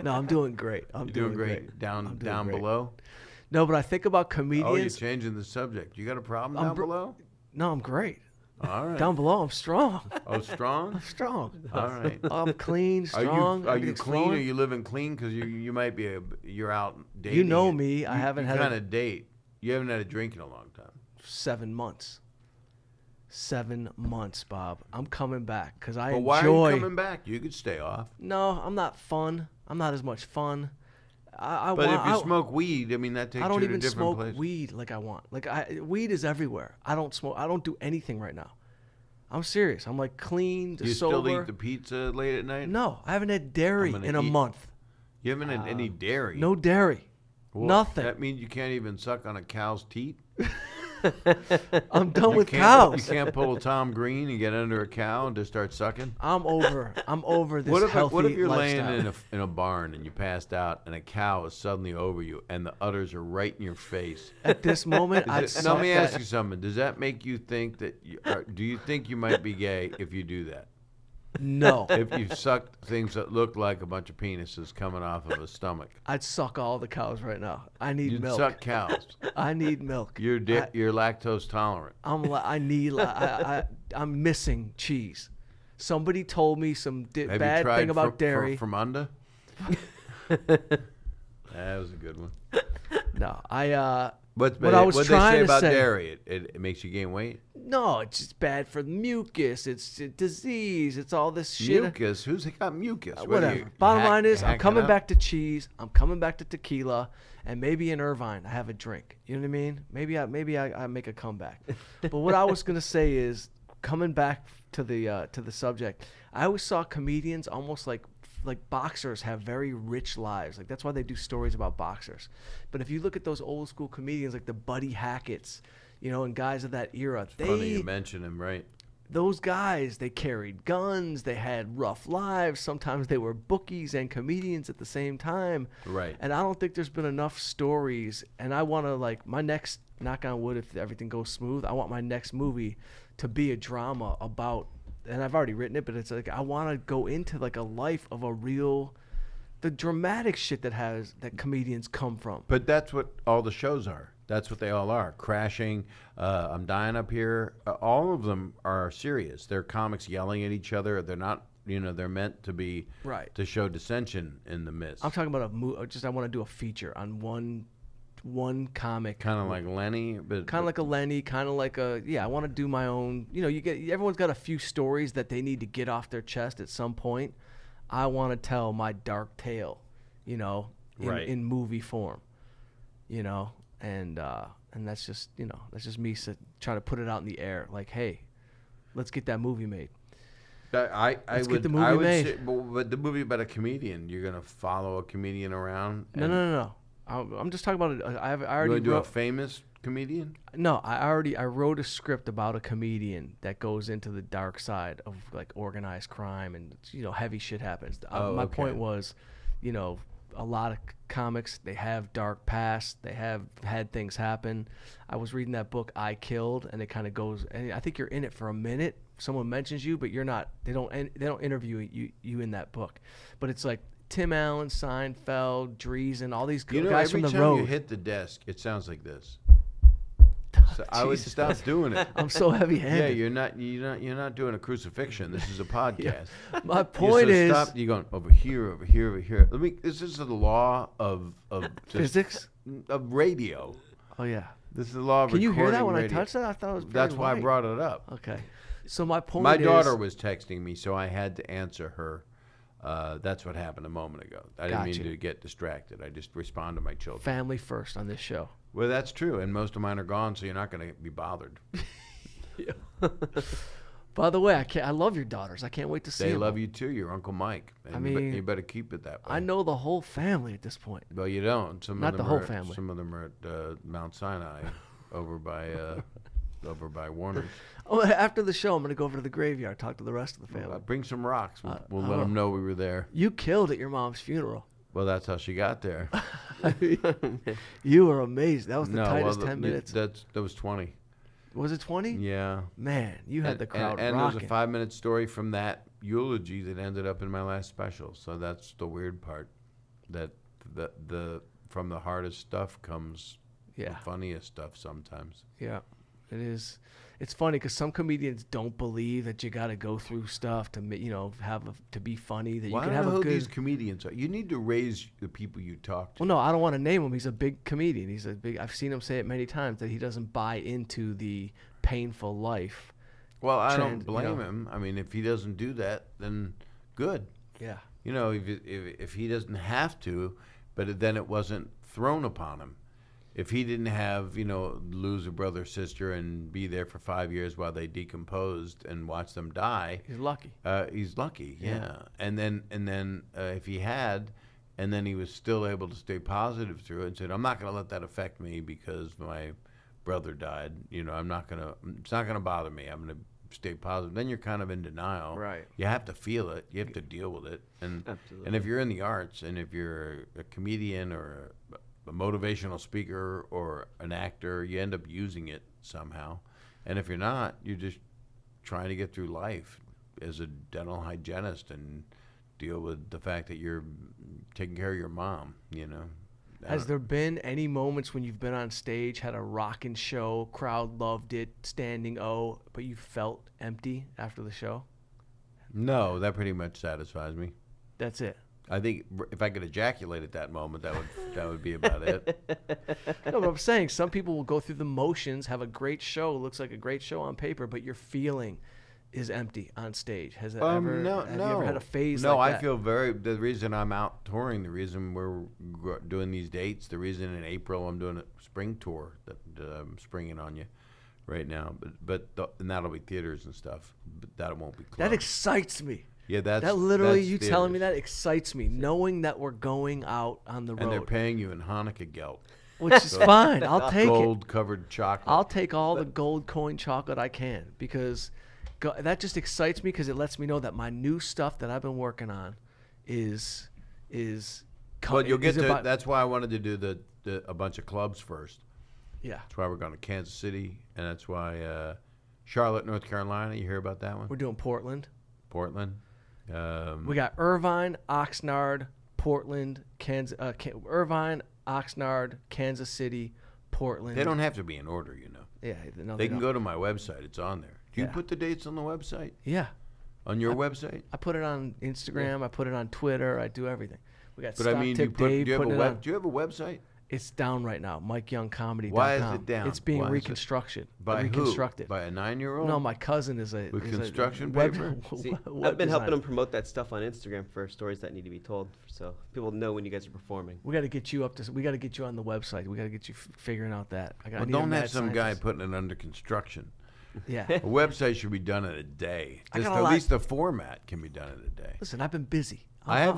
No, I'm doing great. I'm You're doing great. I'm Down doing great. below? No, but I think about Oh, you're comedians. changing the subject. You got a problem I'm down br- below? No, I'm great. All right. Down below, I'm strong. Oh, strong? I'm strong. All right. I'm clean, Are strong. you everything's clean? Are flowing. you living clean? Because you might be you're out dating. You know me. I haven't had kind of date. You haven't had a drink in a long time. 7 months. 7 months, Bob. I'm coming back because I But enjoy. why are you coming back? You could stay off. No, I'm not fun. I'm not as much fun. I But want, if you I, smoke weed, I mean that takes I don't you to even different smoke places. weed like I want. Like weed is everywhere. I don't smoke. I don't do anything right now. I'm serious. I'm like clean, Do you sober. still eat the pizza late at night? No, I haven't had dairy I'm gonna in a eat- month. You haven't had any dairy. No dairy. Well, Nothing. That means you can't even suck on a cow's teat. I'm done You with can't- cows. You can't pull a Tom Green and get under a cow and just start sucking. I'm over this What if healthy you're lifestyle. laying in a barn and you passed out and a cow is suddenly over you and the udders are right in your face? At this moment, I'd Now, suck let me that. ask you something. Does that make you think that? Do you think you might be gay if you do that? No, If you sucked things that look like a bunch of penises coming off of a stomach? I'd suck all the cows right now. I need You'd milk. suck cows. I need milk. You're lactose tolerant. I'm missing cheese. Somebody told me some Have you bad tried thing about dairy. from under? That was a good one. No, What I was what'd trying they say to about say- dairy? It makes you gain weight. no, it's just bad for the mucus. It's disease. It's all this shit. Mucus? Who's got mucus? What are Whatever. you Bottom line is, I'm hacking coming up? back to cheese. I'm coming back to tequila, and maybe in Irvine I have a drink. You know what I mean? Maybe I make a comeback. But what I was gonna say is, coming back to the subject, I always saw comedians almost like boxers have very rich lives. Like that's why they do stories about boxers. But if you look at those old school comedians like the Buddy Hackett's, you know, and guys of that era, Funny you mention him, right? those guys, they carried guns, they had rough lives. Sometimes they were bookies and comedians at the same time. Right. And I don't think there's been enough stories. And I want to, like, my next, knock on wood, if everything goes smooth, I want my next movie to be a drama about, and I've already written it, but it's like, I want to go into like a life of a real, the dramatic shit that comedians come from. But that's what all the shows are. That's what they all are. Crashing, I'm dying up here. All of them are serious. They're comics yelling at each other. They're not, they're meant to be, Right. to show dissension in the midst. I'm talking about I want to do a feature on one comic. Kind of like Lenny. But Kind of like a Lenny, kind of like I want to do my own, everyone's got a few stories that they need to get off their chest at some point. I want to tell my dark tale, Right. in movie form, and that's just, that's just me trying to put it out in the air. Like, hey, let's get that movie made. Let's get the movie made. Say, but the movie about a comedian, you're gonna follow a comedian around. No. I'm just talking about it. I You already want to do a wrote. famous comedian? No, I wrote a script about a comedian that goes into the dark side of like organized crime and heavy shit happens. My okay. point was, a lot of comics, they have dark past, they have had things happen. I was reading that book I Killed, and it kind of goes, and I think you're in it for a minute. Someone mentions you, but you're not. They don't interview you in that book. But it's like Tim Allen, Seinfeld, Dreesen, all these guys from the every time road. you hit the desk, it sounds like this. So I would Jesus, stop doing it. I'm so heavy-handed. Yeah, you're not doing a crucifixion. This is a podcast. My point is, stop. You're going over here, over here, over here. This is the law of just, physics. of radio. Oh yeah. This is the law of Can you hear that recording when radio. I touched that? I thought it was. Very That's why I light. brought it up. Okay. So my point My is, daughter was texting me, so I had to answer her. That's what happened a moment ago. I didn't mean to get distracted. I just respond to my children. Family first on this show. Well, that's true, and most of mine are gone, so you're not going to be bothered. By the way, I love your daughters. I can't wait to see them. They love you too, your Uncle Mike. And I mean, you better keep it that way. I know the whole family at this point. Well, you don't. Not the whole family. Some of them are at Mount Sinai, over by Warner's. Oh, after the show, I'm gonna go over to the graveyard, talk to the rest of the family. Well, bring some rocks. We'll let them know we were there. You killed at your mom's funeral. Well, that's how she got there. You were amazing. That was the tightest 10 minutes. That was 20. Was it 20? Yeah. Man, you had the crowd and rocking. there's a 5-minute story from that eulogy that ended up in my last special. So that's the weird part. That from the hardest stuff comes the funniest stuff sometimes. Yeah, it is. It's funny because some comedians don't believe that you got to go through stuff to to be funny. That you can have a good. These comedians are. You need to raise the people you talk to. Well, no, I don't want to name him. He's a big comedian. I've seen him say it many times that he doesn't buy into the painful life. Well, I don't blame him. I mean, if he doesn't do that, then good. Yeah. If he doesn't have to, but then it wasn't thrown upon him. If he didn't have, lose a brother or sister and be there for 5 years while they decomposed and watch them die, he's lucky. He's lucky, yeah. And then if he had, and then he was still able to stay positive through it and said, I'm not going to let that affect me because my brother died. It's not going to bother me. I'm going to stay positive. Then you're kind of in denial. Right. You have to feel it. You have to deal with it. And Absolutely. And if you're in the arts and if you're a comedian or a motivational speaker or an actor, you end up using it somehow. And if you're not, you're just trying to get through life as a dental hygienist and deal with the fact that you're taking care of your mom, Has there been any moments when you've been on stage, had a rockin' show, crowd loved it, standing O, but you felt empty after the show? No, that pretty much satisfies me. That's it. I think if I could ejaculate at that moment, that would be about it. No, but I'm saying some people will go through the motions, have a great show, looks like a great show on paper, but your feeling is empty on stage. Has that ever? Have you ever had a phase like that? No, I feel the reason I'm out touring, the reason we're doing these dates, the reason in April I'm doing a spring tour that I'm springing on you right now, and that'll be theaters and stuff, but that won't be clubs. That excites me. Yeah, that's you theaters. Telling me that excites me, knowing that we're going out on the road. And they're paying you in Hanukkah gelt. Which is fine. I'll take gold-covered chocolate. I'll take all the gold coin chocolate I can because that just excites me because it lets me know that my new stuff that I've been working on is Well, you'll get to. That's why I wanted to do a bunch of clubs first. Yeah. That's why we're going to Kansas City, and that's why Charlotte, North Carolina. You hear about that one? We're doing Portland. We got Irvine, Oxnard, Portland, Kansas. Irvine, Oxnard, Kansas City, Portland. They don't have to be in order, Yeah, no, they can go to my website. It's on there. Do you put the dates on the website? Yeah. On your website? I put it on Instagram. Yeah. I put it on Twitter. I do everything. We got StocktipDave. Do you have a website? It's down right now. MikeYoungComedy.com. Why is it down? It's being reconstructed. By who? By a 9-year-old? No, my cousin is a construction paper. See, I've been helping them promote that stuff on Instagram for stories that need to be told, so people know when you guys are performing. We got to get you we got to get you on the website. We got to get you figuring out that. Don't have some guy putting it under construction. Yeah. A website should be done in a day. At least the format can be done in a day. Listen, I've been busy. I have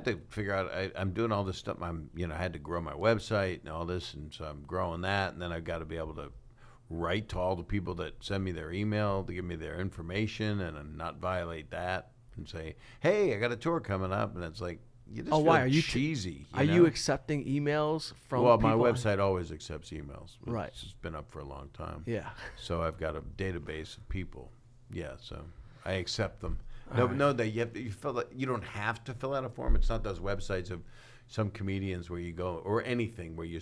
to figure out. I'm doing all this stuff. I had to grow my website and all this, and so I'm growing that. And then I've got to be able to write to all the people that send me their email to give me their information, and not violate that, and say, "Hey, I got a tour coming up," and it's like you just feel are you cheesy. Are you accepting emails from? Well, people? my website always accepts emails. Right, it's been up for a long time. Yeah. So I've got a database of people. Yeah, so I accept them. You don't have to fill out a form. It's not those websites of some comedians where you go, or anything where you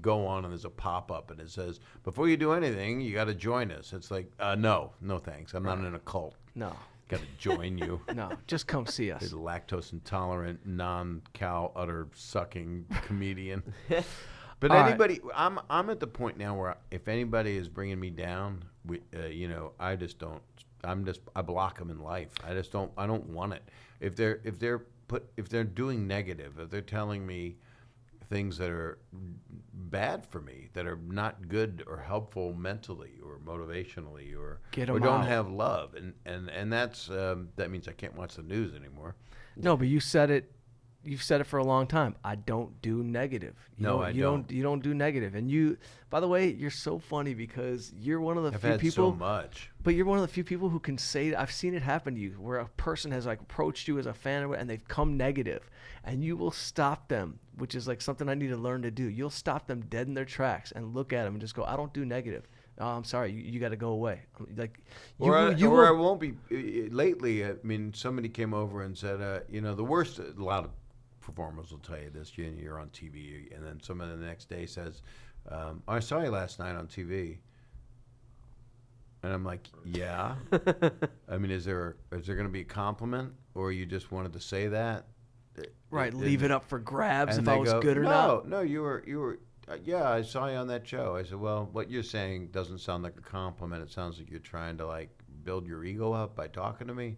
go on and there's a pop-up and it says, before you do anything, you got to join us. It's like, no thanks. I'm not in a cult. No. Got to join you. No, just come see us. He's a lactose intolerant, non-cow udder sucking comedian. But anybody, right. I'm at the point now where if anybody is bringing me down, I just don't. I block them in life. I don't want it. If they're doing negative, if they're telling me things that are bad for me, that are not good or helpful mentally or motivationally, or don't have love, and that's that means I can't watch the news anymore. No, but you said it. You've said it for a long time. I don't do negative. I don't. You don't do negative. And you, by the way, you're so funny because you're one of the few people. So much. But you're one of the few people who can say. I've seen it happen to you, where a person has like approached you as a fan and they've come negative, and you will stop them, which is like something I need to learn to do. You'll stop them dead in their tracks and look at them and just go, "I don't do negative. Oh, I'm sorry, you got to go away." Like, I won't be. Lately, I mean, somebody came over and said, the worst. A lot of performers will tell you this. You're on TV, and then someone the next day says, "I saw you last night on TV," and I'm like, "Yeah." I mean, is there going to be a compliment, or you just wanted to say that? Right, leave it up for grabs if I was good or not. No, you were. Yeah, I saw you on that show. I said, well, what you're saying doesn't sound like a compliment. It sounds like you're trying to like build your ego up by talking to me.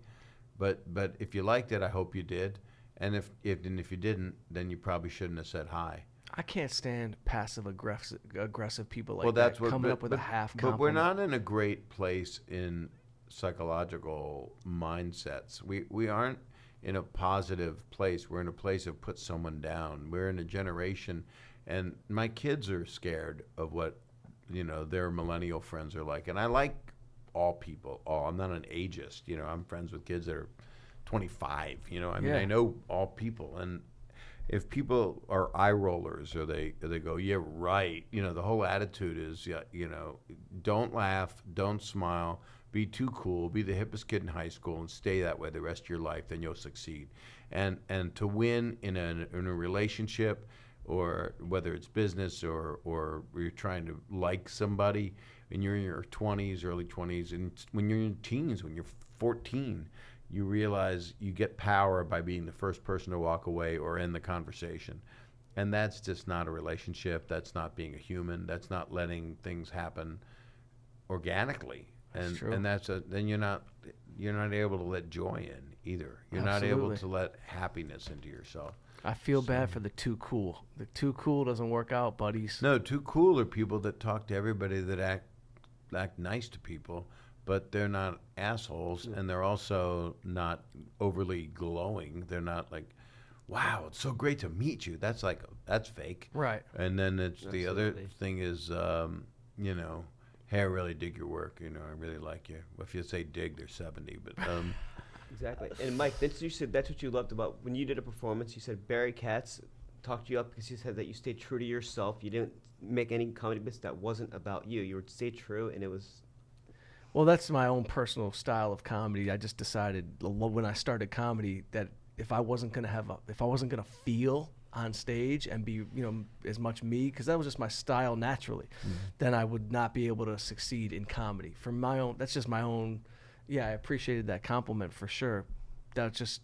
But if you liked it, I hope you did. And if you didn't, then you probably shouldn't have said hi. I can't stand passive aggressive people like that coming up with a half compliment. But we're not in a great place in psychological mindsets. We aren't in a positive place. We're in a place of put someone down. We're in a generation, and my kids are scared of what their millennial friends are like. And I like all people. I'm not an ageist. I'm friends with kids that are 25. I know all people, and if people are eye rollers or they go, yeah, right, the whole attitude is, don't laugh, don't smile, be too cool, be the hippest kid in high school, and stay that way the rest of your life, then you'll succeed. And to win in a relationship, or whether it's business or you're trying to like somebody, and you're in your 20s, early 20s, and when you're in teens, when you're 14. You realize you get power by being the first person to walk away or end the conversation. And that's just not a relationship. That's not being a human. That's not letting things happen organically. That's true. And then you're not able to let joy in either. You're Absolutely. not able to let happiness into yourself. I feel bad for the too cool. The too cool doesn't work out, buddies. No, too cool are people that talk to everybody, that act nice to people, but they're not assholes, and they're also not overly glowing. They're not like, wow, it's so great to meet you. That's fake. Right. And then it's Absolutely. the other thing is, hey, I really dig your work. I really like you. If you say dig, they're 70. But Exactly. And Mike, you said that's what you loved about when you did a performance. You said Barry Katz talked you up because you said that you stayed true to yourself. You didn't make any comedy bits that wasn't about you. You were stay true, and it was. Well, that's my own personal style of comedy. I just decided when I started comedy that if I wasn't gonna feel on stage and be as much me, because that was just my style naturally, then I would not be able to succeed in comedy. That's just my own. Yeah, I appreciated that compliment for sure. That's just.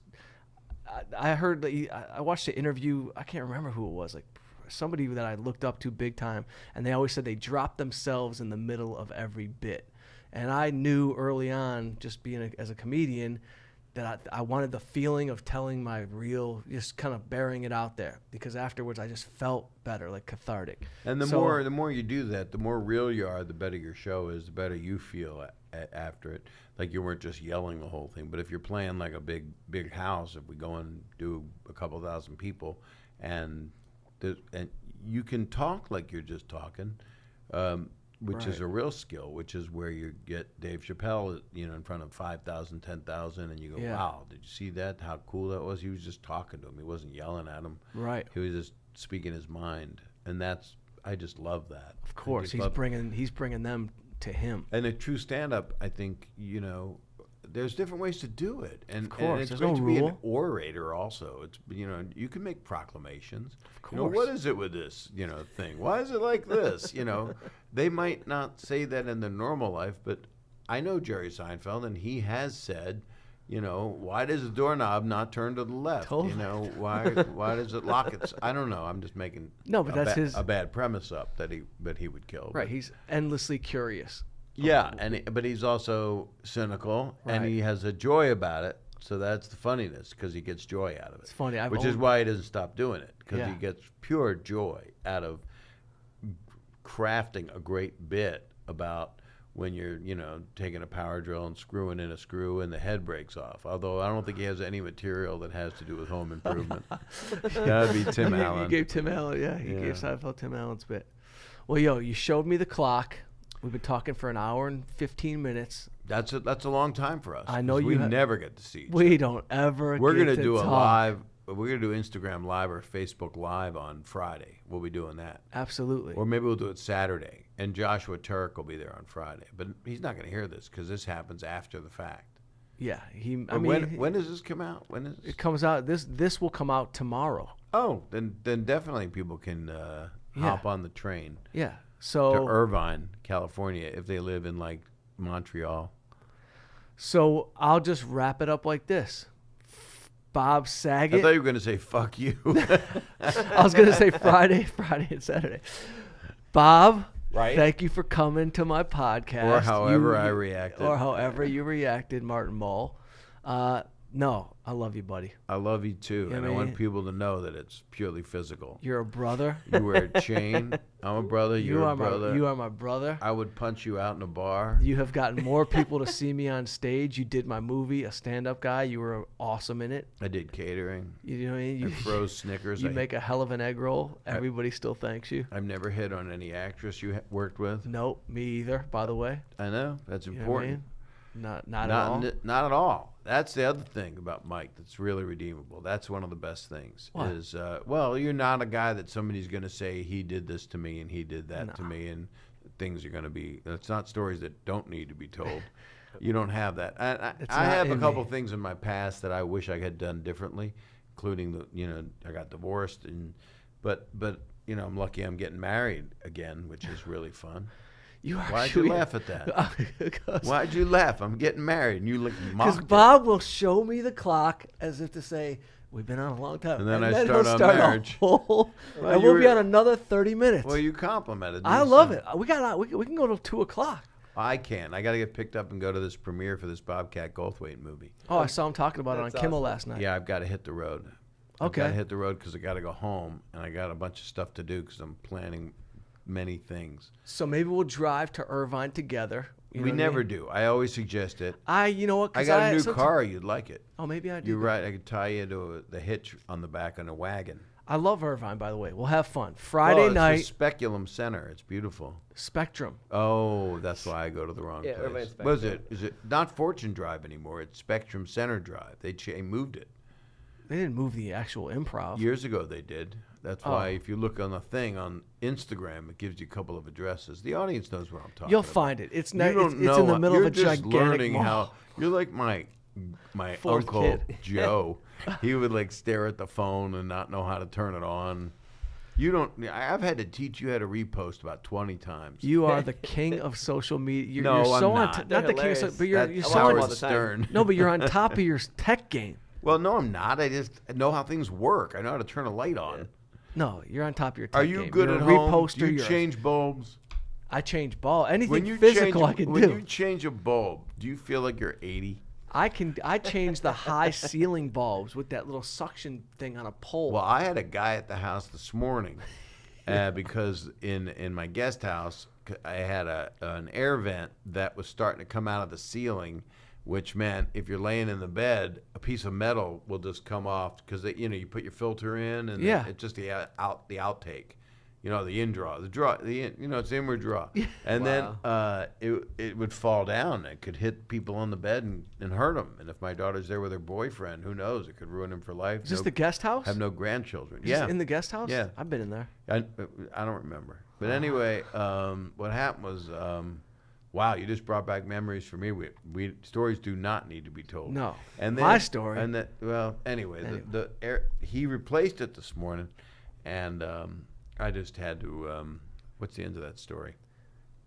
I heard that I watched the interview. I can't remember who it was. Like somebody that I looked up to big time, and they always said they dropped themselves in the middle of every bit. And I knew early on, just being as a comedian, that I wanted the feeling of telling my real, just kind of bearing it out there, because afterwards I just felt better, like cathartic. And the more you do that, the more real you are, the better your show is, the better you feel after it. Like you weren't just yelling the whole thing. But if you're playing like a big house, if we go and do a couple thousand people, and you can talk like you're just talking. Which is a real skill, which is where you get Dave Chappelle, in front of 5,000, 10,000, and you go, wow, did you see that? How cool that was? He was just talking to him. He wasn't yelling at him. Right. He was just speaking his mind, and I just love that. Of course, he's bringing them to him. And a true stand-up, I think, there's different ways to do it, and of course, and it's there's great no to rule. be an orator also. It's you can make proclamations. Of course. What is it with this thing? Why is it like this? They might not say that in the normal life, but I know Jerry Seinfeld, and he has said, why does the doorknob not turn to the left? Totally. Why does it lock it? I don't know. I'm just making but that's a bad premise up that he would kill. Right. He's endlessly curious. Yeah, but he's also cynical, and he has a joy about it. So that's the funniness, because he gets joy out of it. It's funny. Which is why he doesn't stop doing it, because he Yeah. gets pure joy out of crafting a great bit about when you're, taking a power drill and screwing in a screw and the head breaks off. Although I don't think he has any material that has to do with home improvement. That would be Tim Allen. You gave Tim Allen, he gave Seinfeld Tim Allen's bit. Well, you showed me the clock. We've been talking for an hour and 15 minutes. That's a long time for us. I know we never get to see each other. We don't ever. We're going gonna to do a talk. live. We're gonna do Instagram Live or Facebook Live on Friday. We'll be doing that. Absolutely. Or maybe we'll do it Saturday, and Joshua Turk will be there on Friday. But he's not gonna hear this because this happens after the fact. Yeah, When does this come out? When is it comes out? This will come out tomorrow. Oh, then definitely people can hop on the train. Yeah. So to Irvine, California, if they live in like Montreal. So I'll just wrap it up like this. Bob Saget. I thought you were going to say "fuck you." I was going to say Friday and Saturday. Bob, right? Thank you for coming to my podcast. Or however I reacted. Or however you reacted, Martin Mull. No, I love you, buddy. I love you too, Yeah, and I man. want people to know that it's purely physical. You're a brother. You wear a chain. I'm a brother. You're a brother. You are my brother. I would punch you out in a bar. You have gotten more people to see me on stage. You did my movie, A Stand-Up Guy. You were awesome in it. I did catering. You know what I mean? I froze Snickers. You make a hell of an egg roll. Everybody still thanks you. I've never hit on any actress you worked with. Nope, me either, by the way. I know. That's You know what I important. mean? Not at all. Not at all. That's the other thing about Mike that's really redeemable. That's one of the best things. What? Is you're not a guy that somebody's going to say he did this to me and he did that to me, and things are going to be. It's not stories that don't need to be told. You don't have that. I have a couple things in my past that I wish I had done differently, including I got divorced, but I'm lucky I'm getting married again, which is really fun. Why'd you laugh at that? Why'd you laugh? I'm getting married, and you look mocked. Because Bob will show me the clock as if to say, we've been on a long time. And then I he'll start on marriage. And we'll be on another 30 minutes. Well, you complimented me. I love it. We can go till 2 o'clock. I can. I got to get picked up and go to this premiere for this Bobcat Goldthwait movie. Oh, I saw him talking about it on Kimmel last night. Yeah, I've got to hit the road. I've got to hit the road because I got to go home, and I got a bunch of stuff to do because I'm planning many things. So maybe we'll drive to Irvine together. We never do. I always suggest it. You know what? I got a new car. You'd like it. Oh, maybe I do. You're right. I could tie you to the hitch on the back on a wagon. I love Irvine, by the way. We'll have fun. Friday night. It's the Speculum Center. It's beautiful. Spectrum. Oh, that's why I go to the wrong place. Irvine What is it? Is it not Fortune Drive anymore? It's Spectrum Center Drive. They moved it. They didn't move the actual improv. Years ago they did. That's why if you look on the thing on Instagram, it gives you a couple of addresses. The audience knows what I'm talking You'll about. find it. It's You not. don't It's know in the middle of a you're just gigantic learning mall. how you're like my Fourth uncle kid. Joe. He would like stare at the phone and not know how to turn it on. You don't. I've had to teach you how to repost about 20 times. You are the king of social media. You're No, so I'm on not. not the king of Hilarious. but you're That's so watch on, them all Howard the time. Stern. no, but you're on top of your tech game. Well, no, I'm not. I just know how things work. I know how to turn a light on. No, you're on top of your tech Are game. you good You're at a home? reposter. Do you You're a- change bulbs? I change ball. Anything When you physical, change, I can when do. you change a bulb, do you feel like you're 80? I change the high ceiling bulbs with that little suction thing on a pole. Well, I had a guy at the house this morning because in my guest house, I had an air vent that was starting to come out of the ceiling, which meant if you're laying in the bed, a piece of metal will just come off because you put your filter in and it's just the outtake. The in draw, it's the inward draw. And then it would fall down. It could hit people on the bed and hurt them. And if my daughter's there with her boyfriend, who knows? It could ruin him for life. Is this the guest house? Have no grandchildren. Is this in the guest house? Yeah. I've been in there. I don't remember. But anyway, what happened was, wow, you just brought back memories for me. We stories do not need to be told. No. And then, My story. And that, well, anyway. He replaced it this morning, and I just had to. What's the end of that story?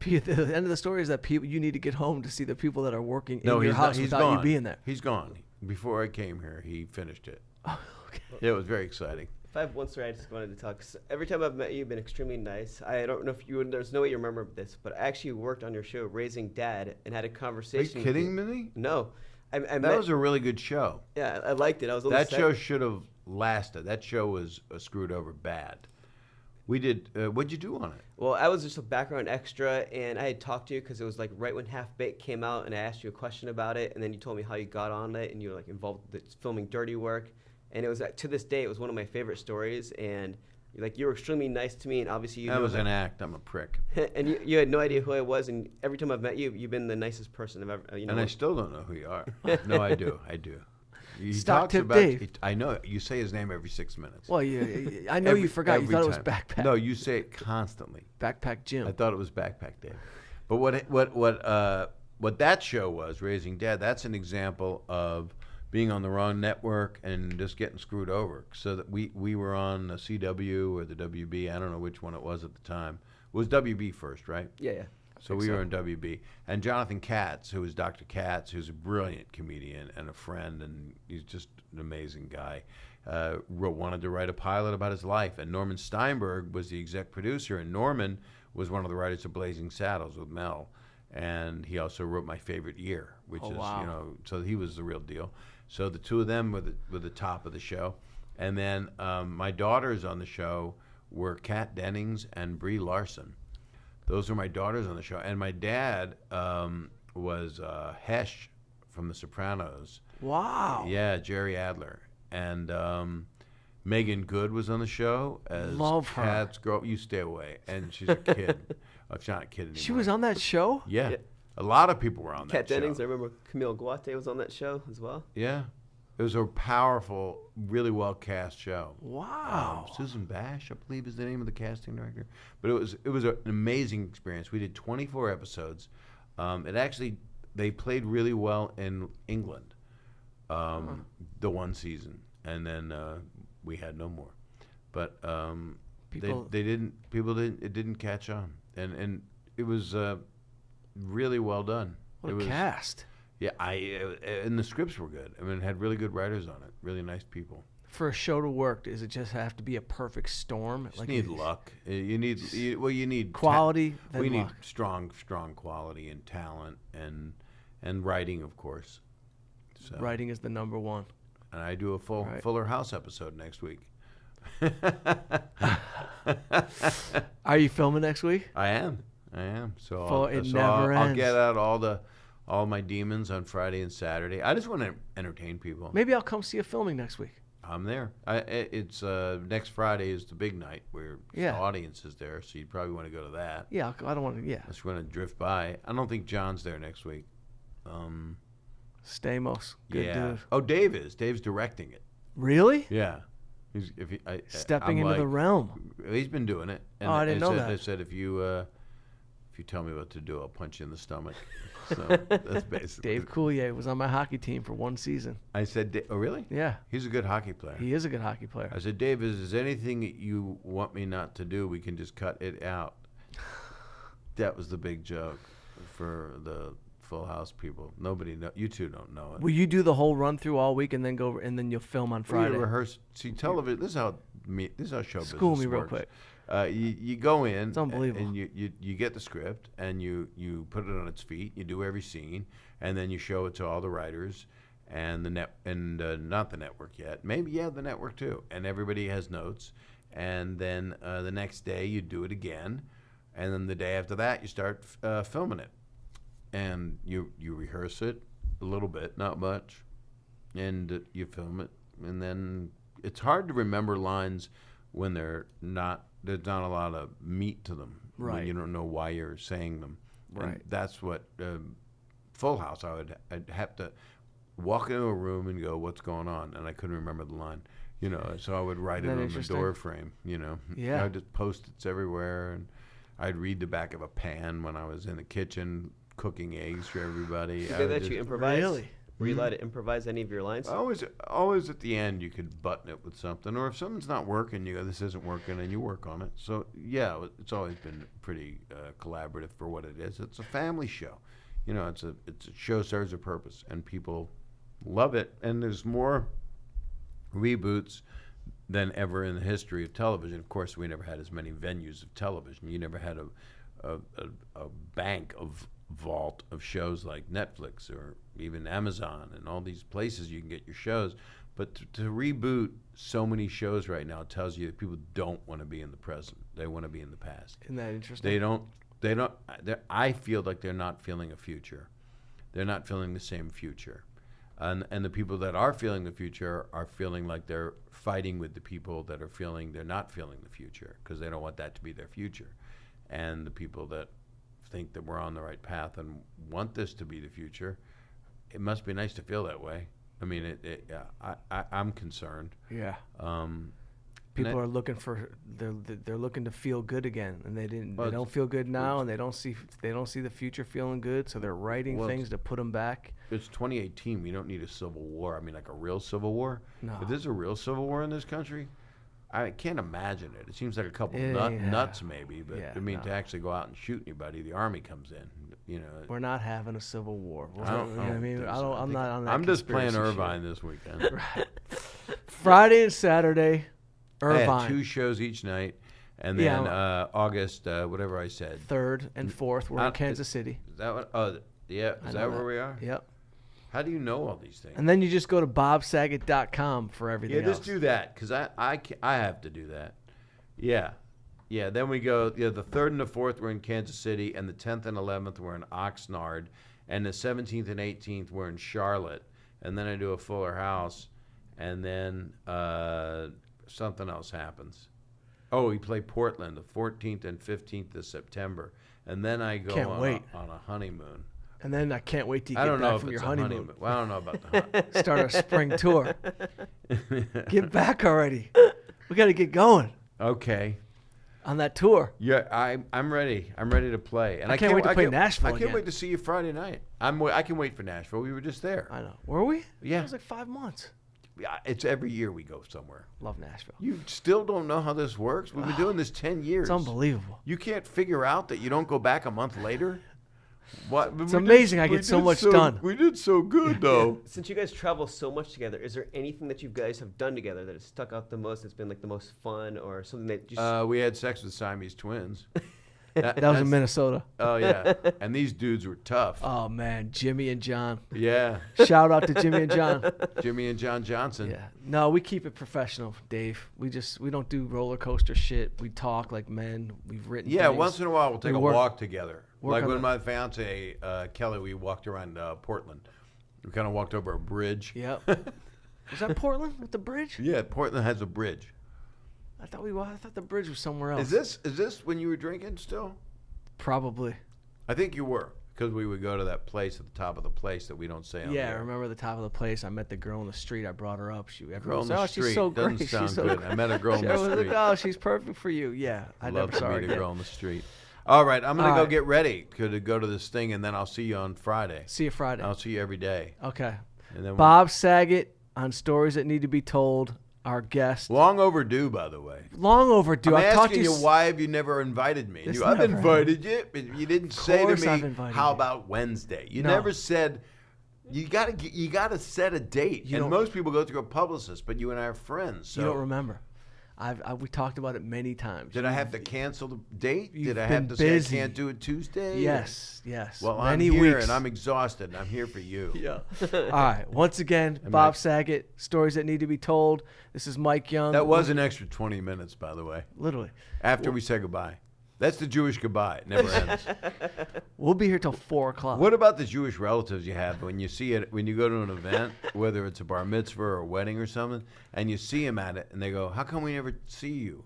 The end of the story is that you need to get home to see the people that are working in your he's house he's without gone. you being there. He's gone. Before I came here, he finished it. Oh, okay. It was very exciting. If I have one story, I just wanted to talk. 'Cause every time I've met you, you've been extremely nice. I don't know if you, there's no way you remember this, but I actually worked on your show, Raising Dad, and had a Are you conversation. kidding me? No. I That met, was a really good show. yeah, I liked it. I was a little That sad. show should have lasted. That show was screwed over bad. We did. What'd you do on it? Well, I was just a background extra, and I had talked to you because it was like right when Half Baked came out, and I asked you a question about it, and then you told me how you got on it, and you were like involved with filming Dirty Work, and it was to this day it was one of my favorite stories, and you were extremely nice to me, and obviously you That know was an act. I'm a prick. and you had no idea who I was, and every time I've met you, you've been the nicest person I've ever. And I still don't know who you are. No, I do. I do. He Stocktip talks about. Dave. I know you say his name every 6 minutes. Well, I know you forgot. You Every thought it was time. Backpack. No, you say it constantly. Backpack Jim. I thought it was Backpack Dave. But what that show was, Raising Dad, that's an example of being on the wrong network and just getting screwed over. So that we were on the CW or the WB. I don't know which one it was at the time. It was WB first, right? Yeah. So we were in WB. And Jonathan Katz, who was Dr. Katz, who's a brilliant comedian and a friend, and he's just an amazing guy, wanted to write a pilot about his life. And Norman Steinberg was the exec producer, and Norman was one of the writers of Blazing Saddles with Mel. And he also wrote My Favorite Year, which is, wow. So he was the real deal. So the two of them were the top of the show. And then my daughters on the show were Kat Dennings and Brie Larson. Those were my daughters on the show. And my dad was Hesh from The Sopranos. Wow. Yeah, Jerry Adler. And Megan Good was on the show as Love her. Kat's girl. You stay away. And she's a kid. She's not a kid anymore. She was on that show? Yeah. Yeah. A lot of people were on Kat that show. Dennings, I remember Camille Guate was on that show as well. Yeah. It was a powerful, really well-cast show. Wow. Susan Bash, I believe, is the name of the casting director. But it was an amazing experience. We did 24 episodes. They played really well in England, the one season, and then we had no more. But it didn't catch on, and it was really well done. What a cast. Yeah, and the scripts were good. I mean, it had really good writers on it, really nice people. For a show to work, does it just have to be a perfect storm? You need luck. You need quality. We need luck. strong quality and talent and writing, of course. So, Writing is the number one. And I do a Fuller House episode next week. Are you filming next week? I am. So never I'll ends. get out all my demons on Friday and Saturday. I just want to entertain people. Maybe I'll come see a filming next week. I'm there. It's next Friday is the big night where the audience is there, so you'd probably want to go to that. Yeah, I don't want to. Yeah. Unless you want to drift by. I don't think John's there next week. Stamos, good dude. Oh, Dave is. Dave's directing it. Really? Yeah. Stepping into the realm. He's been doing it. And I didn't know that. I said if you tell me what to do, I'll punch you in the stomach. So that's basically. Dave Coulier was on my hockey team for one season. I said, oh really? Yeah. He's a good hockey player. He is a good hockey player. I said, Dave, is there anything that you want me not to do? We can just cut it out. That was the big joke for the Full House people. Nobody know. You two don't know it. Will you do the whole run through all week and then go and then you'll film on Friday? We rehearse. See, television. This is how show business School me real works. quick. You go in. It's unbelievable. And you get the script and you put it on its feet. You do every scene and then you show it to all the writers and not the network yet. Maybe the network too. And everybody has notes. And then the next day you do it again, and then the day after that you start filming it. And you rehearse it a little bit, not much, and you film it. And then it's hard to remember lines when there's not a lot of meat to them. Right. When you don't know why you're saying them. Right. And that's what Full House. I'd have to walk into a room and go, "What's going on?" And I couldn't remember the line. So I would write it on the door frame. Yeah. I'd just Post-its everywhere, and I'd read the back of a pan when I was in the kitchen cooking eggs for everybody. You did that? You improvise? Really? Were you allowed to improvise any of your lines? Always at the end you could button it with something, or if something's not working, you go, "This isn't working," and you work on it. So yeah, it's always been pretty collaborative for what it is. It's a family show, it's a show serves a purpose, and people love it. And there's more reboots than ever in the history of television. Of course, we never had as many venues of television. You never had a bank of vault of shows like Netflix or even Amazon and all these places you can get your shows. But to reboot so many shows right now tells you that people don't want to be in the present. They want to be in the past. Isn't that interesting? They don't. I feel like they're not feeling a future. They're not feeling the same future. And the people that are feeling the future are feeling like they're fighting with the people that are feeling they're not feeling the future because they don't want that to be their future. And the people that think that we're on the right path and want this to be the future, it must be nice to feel that way. I mean, I'm concerned. Yeah. People are looking for they're looking to feel good again, and they don't feel good now, and they don't see the future feeling good, so they're writing things to put them back. It's 2018. We don't need a civil war. I mean, like a real civil war. No. If there's a real civil war in this country, I can't imagine it. It seems like a couple nuts maybe, but to actually go out and shoot anybody, the army comes in. You know, we're not having a civil war. I'm not on that. I'm just playing conspiracy Irvine shit. this weekend. Right. Friday and Saturday, Irvine. I had 2 shows each night, and then August, whatever I said. 3rd and 4th, we're in Kansas City. Is that what? Oh, yeah. Is that where we are? Yep. How do you know all these things? And then you just go to bobsaget.com for everything else. Yeah, just do that, because I have to do that. Yeah. Yeah, then we go, the 3rd and the 4th we're in Kansas City, and the 10th and 11th we're in Oxnard, and the 17th and 18th we're in Charlotte, and then I do a Fuller House, and then something else happens. Oh, we play Portland the 14th and 15th of September, and then I go on a honeymoon. And then I can't wait to get back from your honeymoon. Well, I don't know about the honeymoon. Start our spring tour. Get back already. We got to get going. Okay. On that tour. Yeah, I'm ready. I'm ready to play. And I can't wait to play Nashville I can't wait to see you Friday night. I can wait for Nashville. We were just there. I know. Were we? Yeah. It was like 5 months. Yeah, it's every year we go somewhere. Love Nashville. You still don't know how this works? We've been doing this 10 years. It's unbelievable. You can't figure out that you don't go back a month later? What? It's amazing I get so much done. We did so good, though. Since you guys travel so much together, is there anything that you guys have done together that has stuck out the most, that's been like the most fun, or something that just... We had sex with Siamese twins. That was in Minnesota. Oh, yeah. And these dudes were tough. Oh, man. Jimmy and John. Yeah. Shout out to Jimmy and John. Jimmy and John Johnson. Yeah. No, we keep it professional, Dave. We don't do roller coaster shit. We talk like men. We've written things. Once in a while we'll take a walk together. Like when the... my fiance, Kelly, we walked around Portland. We kind of walked over a bridge. Yep. Was that Portland with the bridge? Yeah, Portland has a bridge. I thought the bridge was somewhere else. Is this when you were drinking still? Probably. I think you were, because we would go to that place at the top of the place that we don't say on Yeah, I there. remember the top of the place. I met the girl on the street. I brought her up. Girl on the street. She's so great. Doesn't sound she's so good. great. I met a girl on the street. Oh, she's perfect for you. Yeah, I Love never saw her to meet a again. girl on the street. All right, I'm going to go right. get ready to go to this thing, and then I'll see you on Friday. See you Friday. I'll see you every day. Okay. And then Bob Saget on Stories That Need to Be Told. Our guest. Long overdue, by the way. Long overdue. I'm I've talked to asking you why have you never invited me? This I've never invited you, but you didn't say to I've me, invited how you. about Wednesday? You No. never said, you gotta set a date. You And don't- most people go through a publicist, but you and I are friends. So You don't remember. We talked about it many times. did I have to cancel the date? You've Did I have been to busy. say I can't do it Tuesday? Yes. Well, many I'm here weeks. and I'm exhausted and I'm here for you. Yeah. All right. Once again, Bob Saget, Stories That Need to Be Told. This is Mike Young. That was an extra 20 minutes, by the way, Literally. after we said goodbye. That's the Jewish goodbye. It never ends. We'll be here till 4 o'clock. What about the Jewish relatives you have when you see it, when you go to an event, whether it's a bar mitzvah or a wedding or something, and you see them at it, and they go, how come we never see you?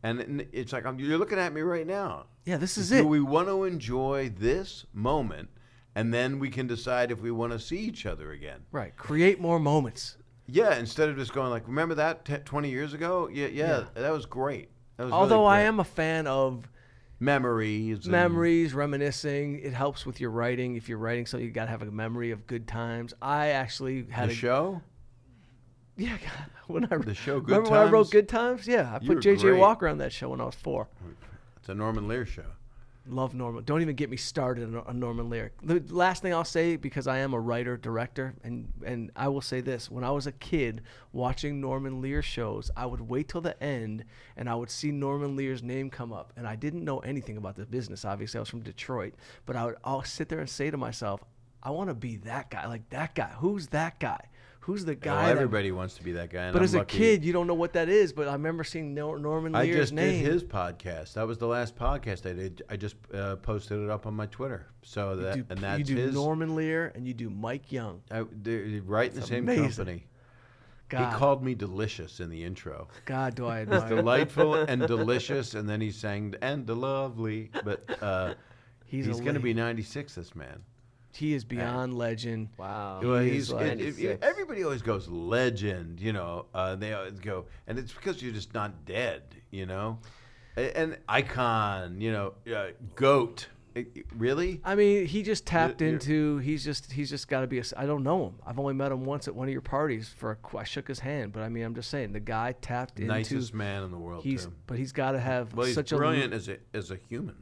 And it's like, you're looking at me right now. Yeah, this is Do it. we want to enjoy this moment, and then we can decide if we want to see each other again? Right. Create more moments. Yeah, instead of just going like, remember that 20 years ago? Yeah, that was great. That was Although really I great. am a fan of memories, reminiscing. It helps with your writing. If you're writing something, you got to have a memory of good times. I actually had the show. Yeah, when I The show Good remember when I wrote Times? Good Times. Yeah, I You were put J.J. great. Walker on that show when I was 4. It's a Norman Lear show. Love Norman. Don't even get me started on Norman Lear. The last thing I'll say, because I am a writer, director, and I will say this. When I was a kid watching Norman Lear shows, I would wait till the end, and I would see Norman Lear's name come up. And I didn't know anything about the business. Obviously, I was from Detroit. But I'll sit there and say to myself, I want to be that guy. Like, that guy. Who's that guy? Who's the guy? Well, everybody wants to be that guy. And but I'm as a lucky. kid, you don't know what that is. But I remember seeing Norman Lear's I just name. did his podcast. That was the last podcast I did. I just posted it up on my Twitter. So that's you do his. Norman Lear and you do Mike Young. They're right in the same amazing. company. God, He called me delicious in the intro. God, do I It's admire him. delightful and delicious, and then he sang and the lovely. But he's going to be 96. This man. He is beyond legend. Wow. Well, He he's is like 96. everybody always goes legend, you know. They always go, and it's because you're just not dead, you know. And icon, you know, goat. Really? I mean, he just tapped You're- into. He's just got to be. I don't know him. I've only met him once at one of your parties. I shook his hand, but I mean, I'm just saying the guy tapped into. Nicest man in the world. Too. But he's got to have Well, he's such brilliant as a human.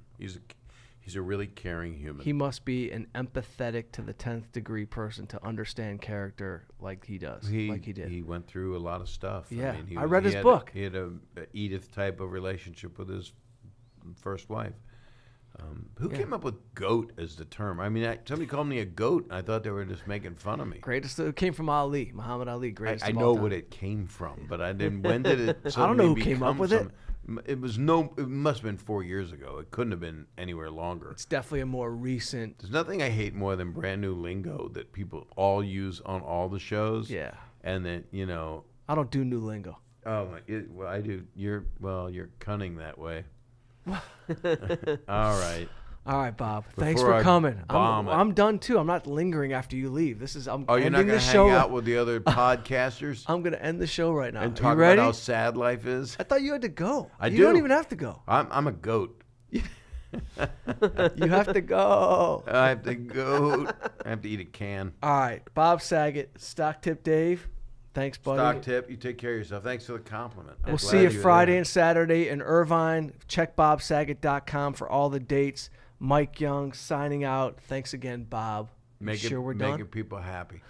He's a really caring human. He must be an empathetic to the 10th degree person to understand character like he does, like he did. He went through a lot of stuff. Yeah. I mean, I read his had book. He had a Edith type of relationship with his first wife. Who came up with goat as the term? I mean, somebody called me a goat, and I thought they were just making fun of me. Greatest. It came from Ali, Muhammad Ali. Greatest. I of know all time. what it came from, but I didn't. When did it? I don't know who suddenly came up become with it. It must have been 4 years ago. It couldn't have been anywhere longer. It's definitely a more recent. There's nothing I hate more than brand new lingo that people all use on all the shows. Yeah. And then I don't do new lingo. oh my, well I do. You're cunning that way. All right. All right, Bob. Thanks Before for I coming. bomb it. I'm done too. I'm not lingering after you leave. I'm Oh, you're not ending gonna the hang show. out with the other podcasters I'm gonna end the show right now. and Are talk you about ready? how sad life is? I thought you had to go. I you do. don't even have to go. I'm a goat. You have to go. I have to go. I have to eat a can. All right, Bob Saget, Stocktip Dave. Thanks, buddy. Stocktip, you take care of yourself. Thanks for the compliment. I'm We'll glad see you were Friday there. and Saturday in Irvine. Check bobsaget.com for all the dates. Mike Young signing out. Thanks again, Bob. We're done? Making people happy.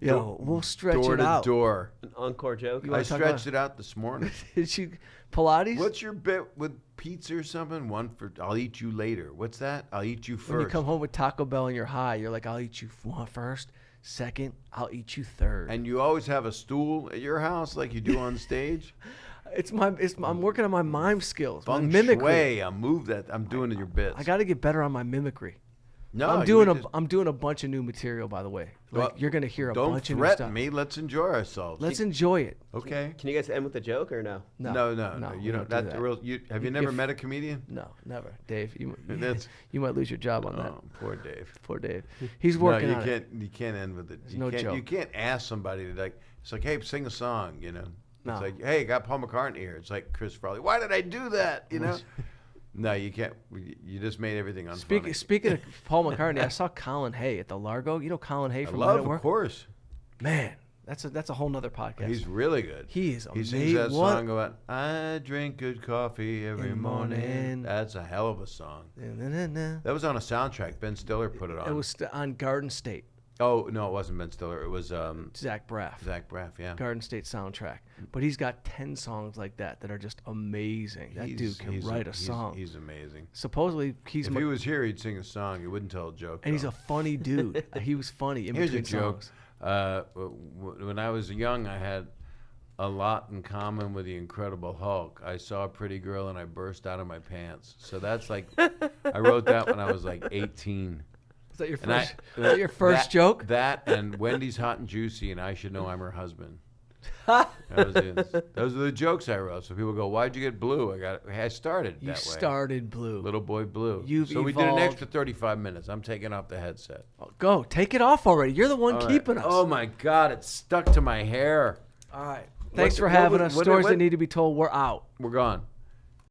Yo, we'll stretch Door it to out. door. An encore joke. You I wanna talk stretched it out this morning. Did you Pilates? What's your bet with pizza or something? One for I'll eat you later. What's that? I'll eat you When you first. come home with Taco Bell and you're high, you're like, I'll eat you first. Second, I'll eat you third. And you always have a stool at your house like you do on stage. I'm working on my mime skills, my Feng mimicry. shui. I'm doing your bits. I got to get better on my mimicry. No, I'm you doing a bunch of new material, by the way. Like, Well, you're gonna hear a Don't bunch of new stuff. threaten me. Let's enjoy ourselves. Let's enjoy it. Okay. Can you guys end with a joke or no? No. we You know don't do that's that. the real. Have you never met a comedian? No, never, Dave. That's- You might lose your job on that. Oh, poor Dave. Poor Dave. He's working no, on it. You can't end with it. You no can't, joke. You can't ask somebody to like. It's like, hey, sing a song. You know. No. It's like, hey, got Paul McCartney here. It's like Chris Farley. Why did I do that? You know. No, you can't. You just made everything unfunny. Speaking of Paul McCartney, I saw Colin Hay at the Largo. You know Colin Hay I from love, Men at Work? of course. Man, that's a whole nother podcast. He's really good. He is He amazing. sings that What? song about I drink good coffee every In the morning. morning. That's a hell of a song. Na-na-na-na. That was on a soundtrack. Ben Stiller put it on. It was on Garden State. Oh no, it wasn't Ben Stiller. It was Zach Braff. Zach Braff. Yeah. Garden State soundtrack. But he's got 10 songs like that are just amazing. That dude can write a song. He's amazing. Supposedly, he's If he was here, he'd sing a song. He wouldn't tell a joke. and he's though. a funny dude. He was funny in Here's a between joke. songs. When I was young, I had a lot in common with the Incredible Hulk. I saw a pretty girl and I burst out of my pants. So that's like, I wrote that when I was like 18. Is that your And first, is that your first joke? That and Wendy's hot and juicy, and I should know I'm her husband. Those are the jokes I wrote. So people go, "Why'd you get blue?" I started You that way. started blue. Little boy blue. You've so we did an evolved. extra 35 minutes. I'm taking off the headset. Go. Take it off already. You're the one All right. keeping us. Oh my God! It's stuck to my hair. All right. Thanks What- for what having was- us. what- Stories what- that need to be told. We're out. We're gone.